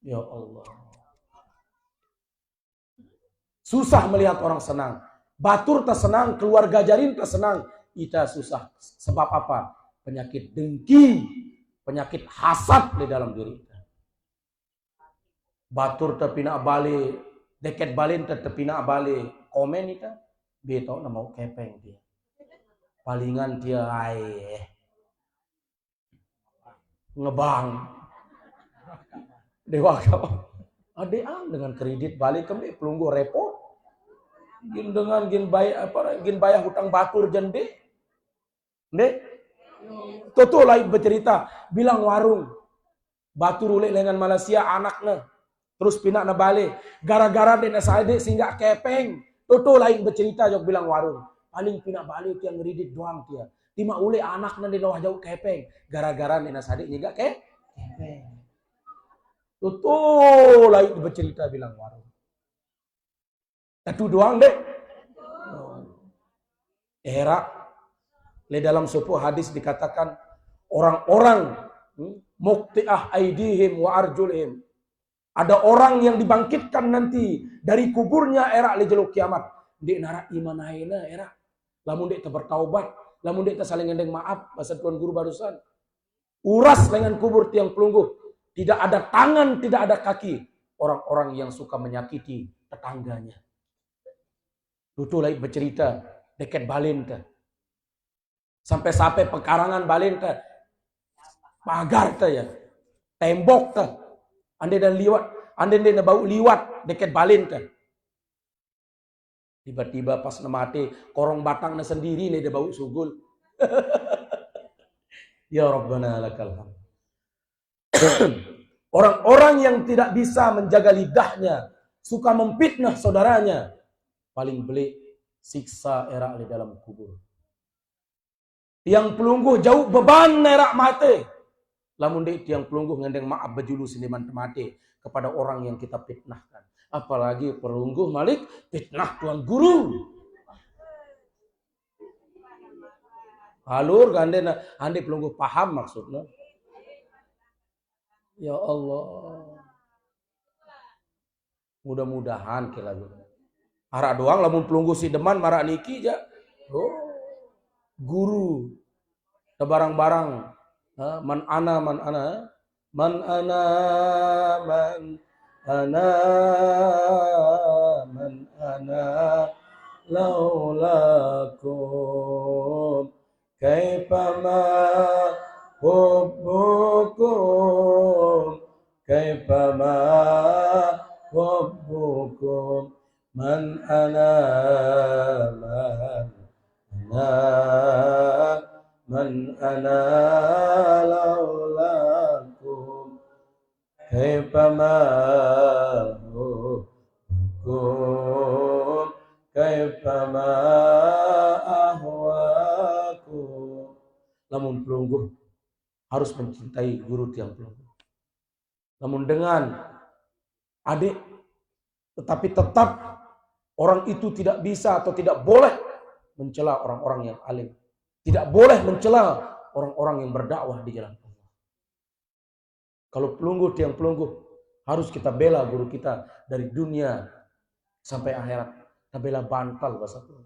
Ya Allah. Susah melihat orang senang. Batur tak senang, keluarga jarin tak senang. Kita susah. Sebab apa? Penyakit dengki, penyakit hasad di dalam diri kita. Batur terpina balik, deket balin terpina balik. Komen kita, beto na mau kepeng dia. Palingan dia ngebang. Dewa kau. Adean dengan kredit balik kami pelunggu repot. Gin dengan gin bayar hutang batur jende. Dek. Toto lain bercerita, bilang warung. Batur ulek dengan Malaysia anaknya. Terus pindah na balik. Gara-gara dia nasade sehingga kepeng. Toto lain bercerita jok bilang warung. Paling pindah balik yang ngeridit doang dia. Tima ule anaknya di bawah jauh kepeng. Gara-gara dia nasade juga kepeng. Toto lain bercerita bilang warung. Itu doang deh. Era di dalam sebuah hadis dikatakan orang-orang muqti'ah aidihim wa arjulihim. Ada orang yang dibangkitkan nanti dari kuburnya era lejeluk kiamat. Dek nara iman aina era. Lamun dek bertaubat, lamun dek saling ngendeng maaf bahasa Tuan Guru barusan. Uras dengan kubur tiang pelungguh. Tidak ada tangan, tidak ada kaki. Orang-orang yang suka menyakiti tetangganya. Itu lagi bercerita deket balin teh. Sampai pekarangan balin teh. Pagar teh ya. Tembok teh. Ande dan liwat, ande dan bau liwat deket balin teh. Tiba-tiba pas mati korong batangnya sendiri nih dia bau sugul. Ya Rabbana lakal hamd. Orang-orang yang tidak bisa menjaga lidahnya, suka memfitnah saudaranya, paling belik siksa era di dalam kubur. Yang pelungguh jauh beban nerak mati. Lamun dek tiang pelungguh ngendeng maaf bejulu siniman mati kepada orang yang kita fitnahkan. Apalagi pelungguh malik fitnah Tuan Guru. Halur gandena ande pelungguh paham maksudnya. Ya Allah. Mudah-mudahan kira gitu. Arak doang lamun pelungguh si deman marak niki aja. Oh. Guru. Barang-barang. Man ana laulakum kaifama hubbukum kaifama hubbukum man ana laulakum kaifama hubbukum kaifama ahwakum. Namun pelungguh harus mencintai guru tiang pelungguh. Namun dengan adik, tetapi tetap orang itu tidak bisa atau tidak boleh mencela orang-orang yang alim. Tidak boleh mencela orang-orang yang berdakwah di jalan Allah. Kalau pelungguh tiang pelungguh Harus kita bela guru kita dari dunia sampai akhirat. Kita bela bantal bahasa itu.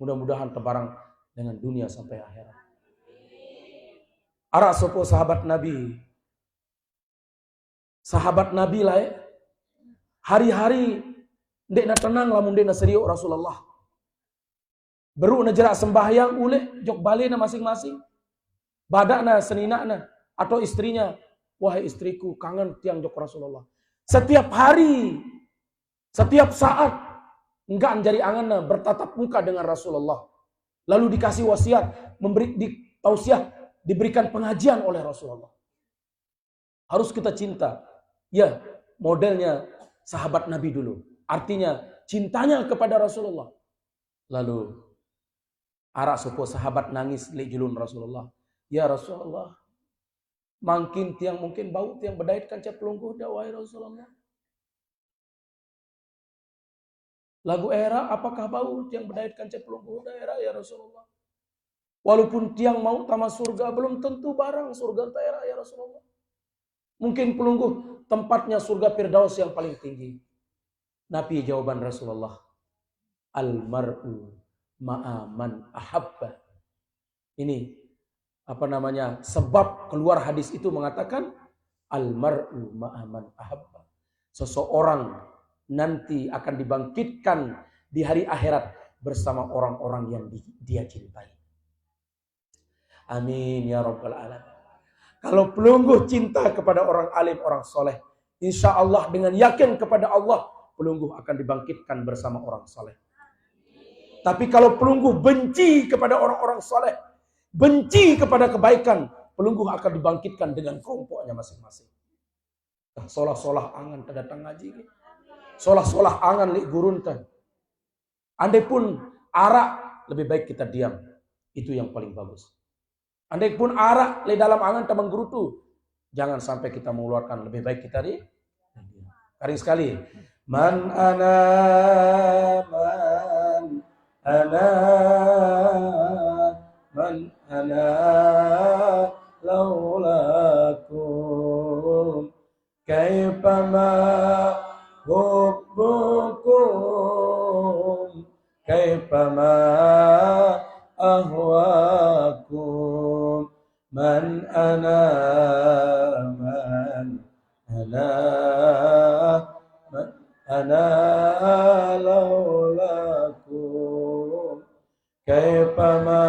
Mudah-mudahan terbarang dengan dunia sampai akhirat. Arak sopo sahabat Nabi. Sahabat Nabi lah ya. Hari-hari ndek na tenang lamun ndek na serius Rasulullah. Beru na jerak sembahyang ule jok balik na masing-masing. Badak na senina na atau istrinya, wahai istriku kangen tiang jok Rasulullah. Setiap hari, setiap saat enggak menjadi angan na bertatap muka dengan Rasulullah. Lalu dikasih wasiat, tausiah, diberikan pengajian oleh Rasulullah. Harus kita cinta. Ya, modelnya sahabat Nabi dulu. Artinya cintanya kepada Rasulullah. Lalu arak sopo sahabat nangis li julun Rasulullah. Ya Rasulullah, mungkin bau tiang bedait kancap pelungguh dakwai Rasulullah. Lagu era apakah bau tiang bedait kancap pelungguh daerah ya Rasulullah. Walaupun tiang mau tamas surga belum tentu barang surga daerah ya Rasulullah. Mungkin pelungguh tempatnya surga Firdaus yang paling tinggi. Nabi jawaban Rasulullah, al-mar'u ma'aman ahabba. Ini sebab keluar hadis itu mengatakan al-mar'u ma'aman ahabba. Seseorang nanti akan dibangkitkan di hari akhirat bersama orang-orang yang dia cintai. Amin ya rabbal alamin. Kalau pelungguh cinta kepada orang alim, orang soleh, insya Allah dengan yakin kepada Allah, pelungguh akan dibangkitkan bersama orang soleh. Tapi kalau pelungguh benci kepada orang-orang soleh, benci kepada kebaikan, pelungguh akan dibangkitkan dengan kelompoknya masing-masing. Solah-solah angan terdatang ngaji. Solah-solah angan li guruntan. Andai pun arak, lebih baik kita diam. Itu yang paling bagus. Andai pun arak li dalam angan tamang gerutu, jangan sampai kita mengeluarkan, lebih baik kita di. Karing sekali. Man ana laulakum kaifama hubbukum kaifama ahwakum man ana laulakum kaifama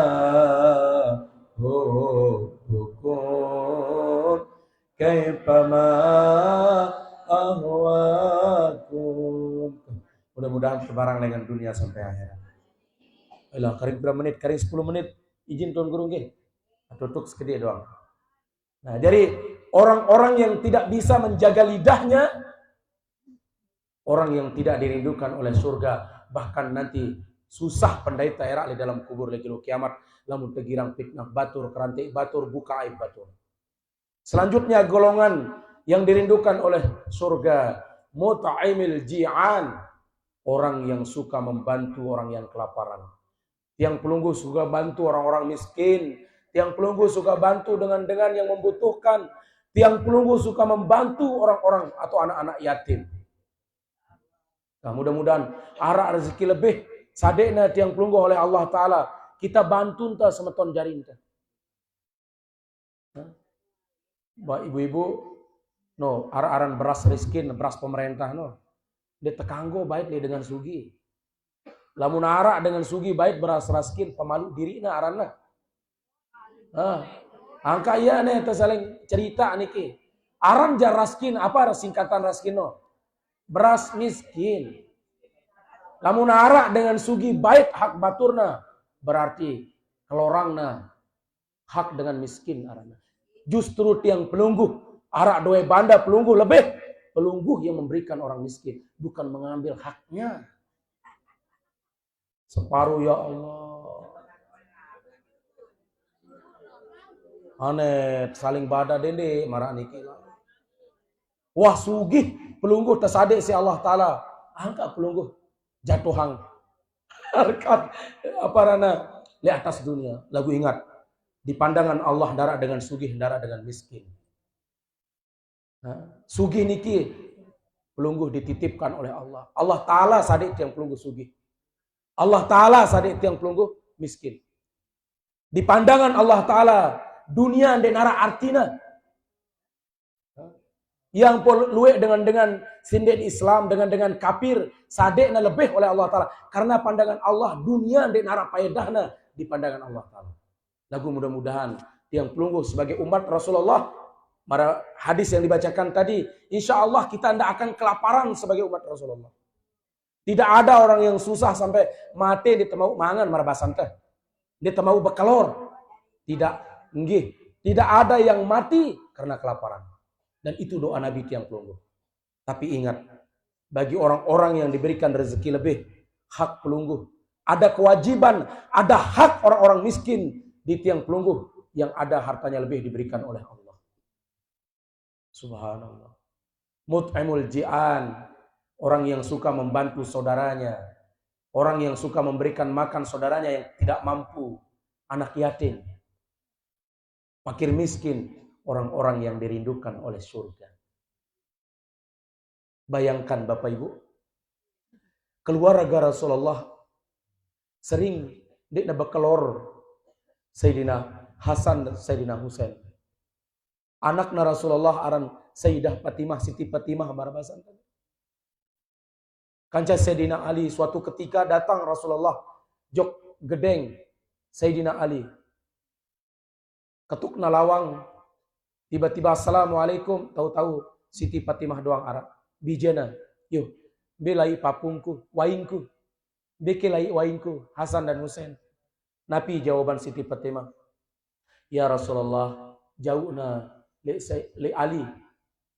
hubbukum kaifama ahwakum. Mudah-mudahan terbarang dengan dunia sampai akhirat. Alah, karing berapa menit? Karing 10 menit. Izin Tuan Guru nggih. Tutuk segede doang. Nah, jadi orang-orang yang tidak bisa menjaga lidahnya, orang yang tidak dirindukan oleh surga, bahkan nanti susah pendai daerah di dalam kubur lagi kiamat, lamun tegirang fitnah batur, kerantik batur, buka aib batur. Selanjutnya golongan yang dirindukan oleh surga, mut'imil ji'an, orang yang suka membantu orang yang kelaparan. Tiang pelungguh suka bantu orang-orang miskin, tiang pelungguh suka bantu dengan yang membutuhkan, tiang pelungguh suka membantu orang-orang atau anak-anak yatim. Nah, mudah-mudahan arah rezeki lebih sadekna tiang pelungguh oleh Allah Ta'ala, kita bantu entah semeton jari entah. Mbak ibu-ibu, no, aran beras miskin, beras pemerintah, no. Dia tekanggo baik dia dengan sugi. Lamun arak dengan sugi baik beras raskin, pemalu diri na aranna. Angka iya nih, tersaling cerita niki. Aran jar raskin, apa singkatan raskin no? Beras miskin. Lamun arak dengan sugi baik hak baturna, berarti kelorangna hak dengan miskin arana. Justru tiang pelungguh, arak doe banda pelungguh lebih. Pelungguh yang memberikan orang miskin, bukan mengambil haknya. Separuh ya Allah. Aneh saling bada dende marah niki lah. Wah sugih pelungguh tersadek si Allah Ta'ala. Angkat pelungguh jatuh hang. Harkat apa rana di atas dunia. Lagu ingat. Di pandangan Allah darah dengan sugih, darah dengan miskin. Sugih niki pelungguh dititipkan oleh Allah. Allah Ta'ala sadik tiang pelungguh sugih. Allah Ta'ala sadik tiang pelungguh miskin. Di pandangan Allah Ta'ala, dunia denara artina. Yang luwe dengan sindet Islam, dengan kafir, sadekna lebih oleh Allah Ta'ala. Karena pandangan Allah, dunia denara paedahna di pandangan Allah Ta'ala. Lagu mudah-mudahan tiang pelungguh sebagai umat Rasulullah, pada hadis yang dibacakan tadi, insya Allah kita tidak akan kelaparan sebagai umat Rasulullah. Tidak ada orang yang susah sampai mati di temau mangan marabasan teh. Di temau bekalor. Tidak, nggih. Tidak ada yang mati karena kelaparan. Dan itu doa Nabi tiang pelungguh. Tapi ingat, bagi orang-orang yang diberikan rezeki lebih, hak pelungguh. Ada kewajiban, ada hak orang-orang miskin di tiang pelungguh yang ada hartanya lebih diberikan oleh Allah. Subhanallah. Mut'imul ji'an, orang yang suka membantu saudaranya, orang yang suka memberikan makan saudaranya yang tidak mampu, anak yatim, fakir miskin, orang-orang yang dirindukan oleh surga. Bayangkan Bapak Ibu, keluarga Rasulullah sering dek bekelor Sayyidina Hasan dan Sayyidina Husain. Anakna Rasulullah aran Sayyidah Fatimah, Siti Fatimah barabasan. Kanca Sayyidina Ali suatu ketika datang Rasulullah jok gedeng Sayyidina Ali. Ketuk na lawang, tiba-tiba assalamualaikum, tahu-tahu Siti Fatimah doang arah. Bijana, yuk, belai papungku, waingku, bekelai waingku, Hasan dan Husain. Nabi jawaban Siti Fatimah, ya Rasulullah, jauhna le Ali,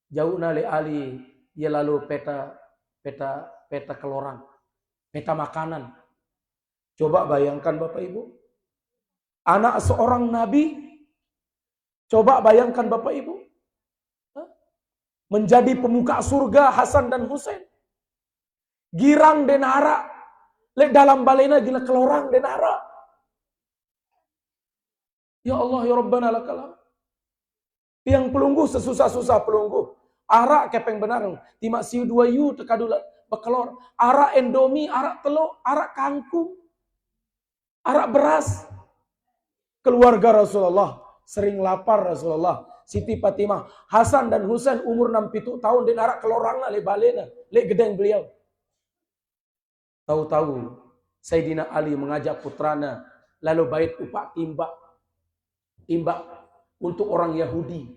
jauhna le Ali, ya lalu peta kelorang, peta makanan. Coba bayangkan Bapak Ibu, anak seorang Nabi, coba bayangkan Bapak Ibu, menjadi pemuka surga Hasan dan Husain. Girang denara, le dalam balena gila kelorang denara. Ya Allah, ya Rabbana lakalam. Tiang pelungguh sesusah-susah pelungguh. Arak kepeng benarang. Timak siu dua yu tekadula bekelor. Arak endomi, arak telur, arak kangkung. Arak beras. Keluarga Rasulullah sering lapar Rasulullah. Siti Fatimah, Hasan dan Husain umur 67 tahun dan arak kelorang le balena, le gedeng beliau. Tahu-tahu Sayyidina Ali mengajak putrana lalu bait upak timbak untuk orang Yahudi.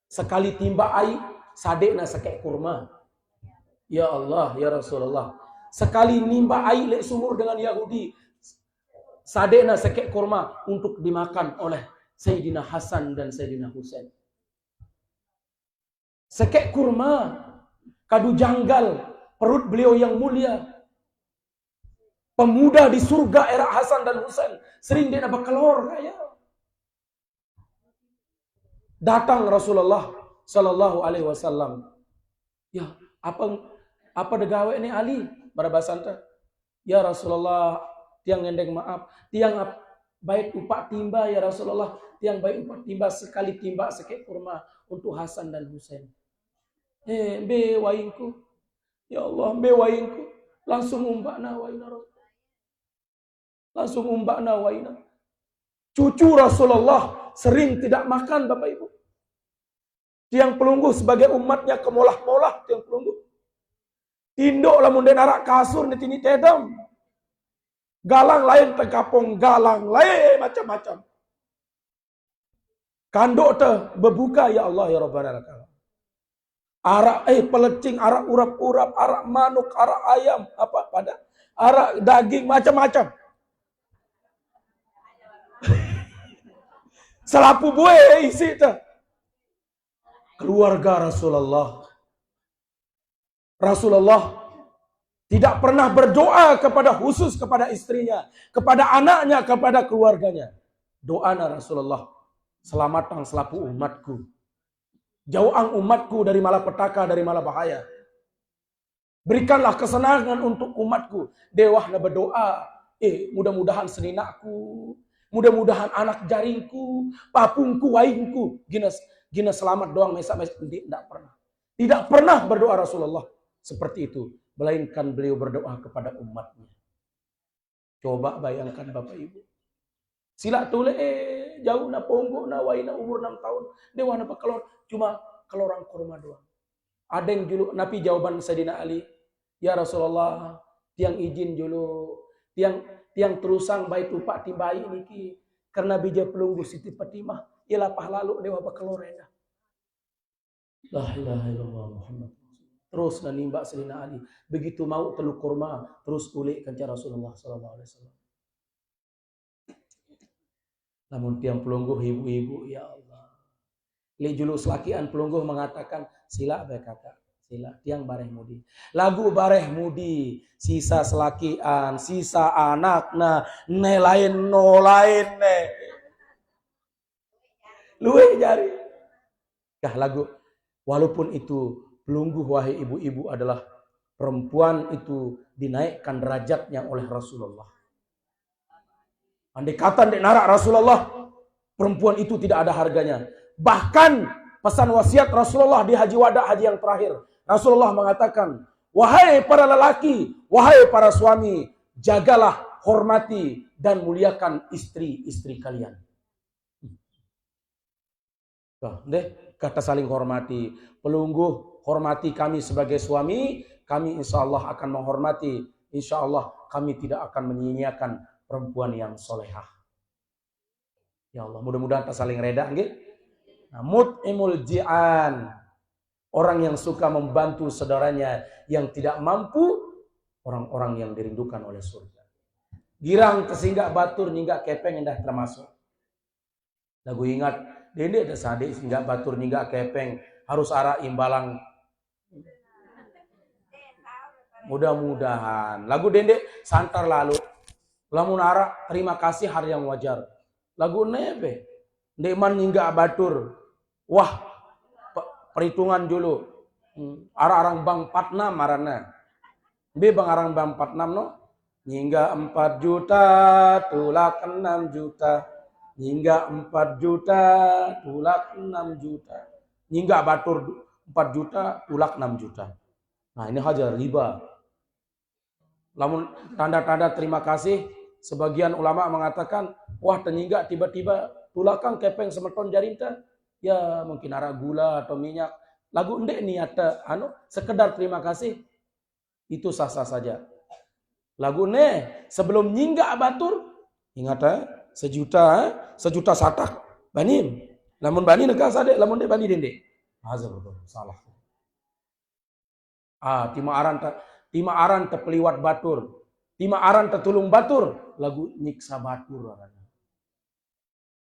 Sekali timbak ai sadekna sekek kurma. Ya Allah, ya Rasulullah. Sekali nimba ai le sumur dengan Yahudi. Sadekna sekek kurma untuk dimakan oleh Sayyidina Hasan dan Sayyidina Husain. Sekek kurma, kadu janggal perut beliau yang mulia. Pemuda di surga era Hasan dan Husain sering dia bekelor kaya. Datang Rasulullah Sallallahu Alaihi Wasallam. Ya, apa degawe ini Ali? Barabasanta. Ya Rasulullah, tiang ngendeng maaf, tiang baik upak timba ya Rasulullah, tiang baik upak timba sekali timba sekek kurma untuk Hasan dan Husain. Be waingku, ya Allah, be waingku, langsung umbakna waina Rasulullah. Langsung umbakna waina. Cucu Rasulullah sering tidak makan Bapak Ibu. Tiang pelungguh sebagai umatnya kemolah-molah tiang pelungguh. Tindok lamun den arak kasur ni tini tedam. Galang lain tegapong, galang lain macam-macam. Kandok teh berbuka ya Allah ya Rabbana lakal. Arak pelecing, arak urap-urap, arak manuk, arak ayam, apa pada arak daging macam-macam. Selapu buih isi teh. Keluarga Rasulullah tidak pernah berdoa kepada khusus kepada istrinya, kepada anaknya, kepada keluarganya. Doana Rasulullah, selamatkan selapu umatku. Jauhang umatku dari malapetaka, dari malabahaya. Berikanlah kesenangan untuk umatku. Dewahna berdoa, mudah-mudahan seninaku, mudah-mudahan anak jaringku, papungku, waingku, gina selamat doang mesa tidak pernah. Tidak pernah berdoa Rasulullah seperti itu, melainkan beliau berdoa kepada umatnya. Coba bayangkan Bapak Ibu. Sila tule jauh na ponggo na waina umur 6 tahun. Dewa na pakalor cuma kalorang kurma doang. Ada yang julu napi jawaban Sayyidina Ali, ya Rasulullah, tiang izin julu, tiang terusang baik tupak timbai niki karena bija pelunggu Siti Fatimah ialah pahlalu dewa bakalorena. La ilaha illallah Muhammad. Terus nanimba Sayyidina Ali, begitu mau teluk kurma terus ulik kanca Rasulullah sallallahu alaihi wasallam. Namun tiang pelungguh ibu-ibu, ya Allah. Li julus lakian pelungguh mengatakan, sila bae kakak, sila tiang bareh mudi. Lagu bareh mudi, sisa selakian, sisa anakna, ne lain no lain ne. Luwe jari. Kah lagu, walaupun itu pelungguh wahai ibu-ibu adalah perempuan itu dinaikkan derajatnya oleh Rasulullah. Andai kata ndek narak Rasulullah, perempuan itu tidak ada harganya. Bahkan pesan wasiat Rasulullah di haji wada, haji yang terakhir, Rasulullah mengatakan, wahai para lelaki, wahai para suami, jagalah, hormati dan muliakan istri-istri kalian. Kata saling hormati. Pelungguh hormati kami sebagai suami, kami insya Allah akan menghormati. Insya Allah kami tidak akan menyia-nyiakan perempuan yang solehah. Ya Allah, mudah-mudahan tak saling reda, nggih. Nah, mut'imul ji'an, orang yang suka membantu saudaranya yang tidak mampu, orang-orang yang dirindukan oleh surga. Girang kesinggak batur nyinggak kepeng indah termasuk. Lagu ingat, dende ada sadik singgak batur nyinggak kepeng harus arah imbalang. Mudah-mudahan. Lagu dende santar lalu. Lamun arah terima kasih hari yang wajar. Lagu nebe. Ndeman nyinggak batur. Wah, perhitungan dulu. Arang bang 46 marana. Be bang arang bang 46 no. Nyingga 4 juta, tulak 6 juta. Nyingga 4 juta, tulak 6 juta. Nyingga batur 4 juta, tulak 6 juta. Nah, ini hajar riba. Lamun tanda-tanda terima kasih, sebagian ulama mengatakan, wah tenyingga tiba-tiba tulakan kepeng semeton jarinta. Ya mungkin arah gula atau minyak. Lagu ndek niata sekedar terima kasih itu sah-sah saja. Lagu sebelum nyingga batur ingat sejuta satak banim. Lamun bani nekah sadek, lamun dek bani dende. Hazar salah. Tima aran tepeliwat batur. Tima aran tetulung batur. Lagu nyiksa batur.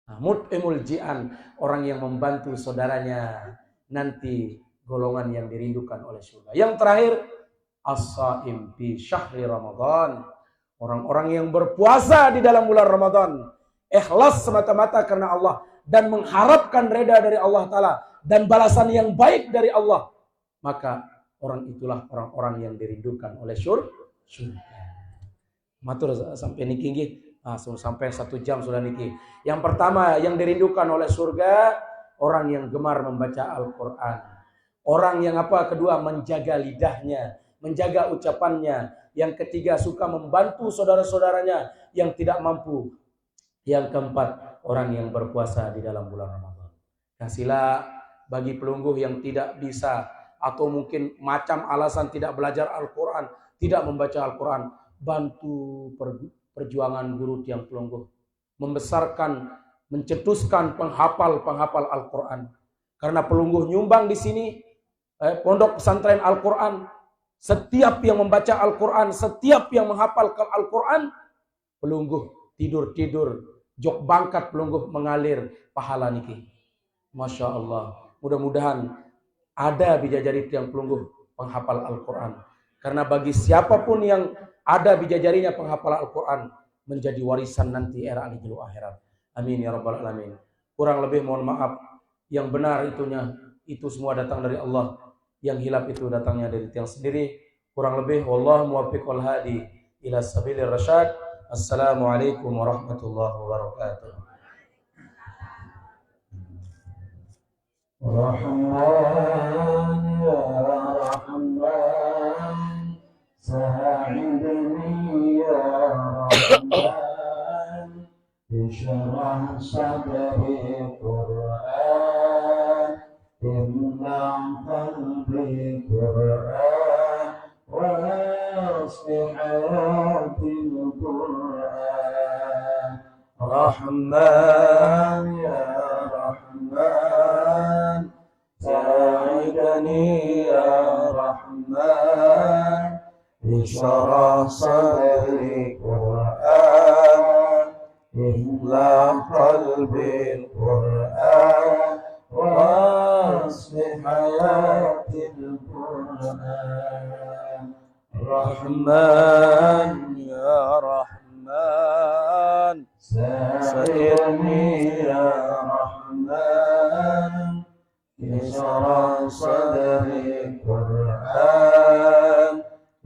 Mut'imul ji'an, orang yang membantu saudaranya, nanti golongan yang dirindukan oleh surga. Yang terakhir, as-saim fi syahri Ramadan, orang-orang yang berpuasa di dalam bulan Ramadan, ikhlas semata-mata karena Allah dan mengharapkan reda dari Allah Ta'ala dan balasan yang baik dari Allah, maka orang itulah orang-orang yang dirindukan oleh surga. Matur sampai niki sampai 1 jam sudah niki. Yang pertama yang dirindukan oleh surga, orang yang gemar membaca Al-Quran. Orang yang kedua menjaga lidahnya, menjaga ucapannya. Yang ketiga suka membantu saudara-saudaranya yang tidak mampu. Yang keempat, orang yang berpuasa di dalam bulan Ramadan. Kasihlah bagi pelungguh yang tidak bisa atau mungkin macam alasan tidak belajar Al-Quran, tidak membaca Al-Quran, bantu perjuangan guru tiang pelungguh, membesarkan, mencetuskan penghafal Al-Quran. Karena pelungguh nyumbang di sini, pondok pesantren Al-Quran, setiap yang membaca Al-Quran, setiap yang menghafal Al-Quran, pelungguh tidur, jok bangkat pelungguh mengalir pahala niki. Masya Allah. Mudah-mudahan ada bijajari tiang pelungguh penghafal Al-Quran. Karena bagi siapapun yang ada bijajarinya penghafal Al-Quran, menjadi warisan nanti era al-jil akhirat. Amin ya rabbal alamin. Kurang lebih mohon maaf. Yang benar itu semua datang dari Allah. Yang hilaf itu datangnya dari tiang sendiri. Kurang lebih wallahu muwaffiq wal hadi ila sabilir rasyad. Assalamualaikum warahmatullahi wabarakatuh. Rahman يا رحمن ساعدني يا رحمن اشرح صدري قرآن املأ قلبي قرآن واصلح حياتي القرآن رحمن يا رحمن ساعدني يا رحمن اشرح صدري قرآن املأ قلبي القرآن واصلح حياتي القرآن رحمن يا رحمن ساعدني يا رحمن اشرح صدري قرآن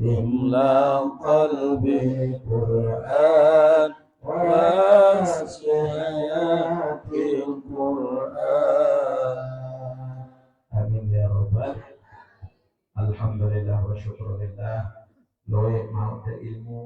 املأ قلبي قرآن واصلح حياتي القرآن آمين يا رب الحمد لله wa syukurillah loe mau ilmu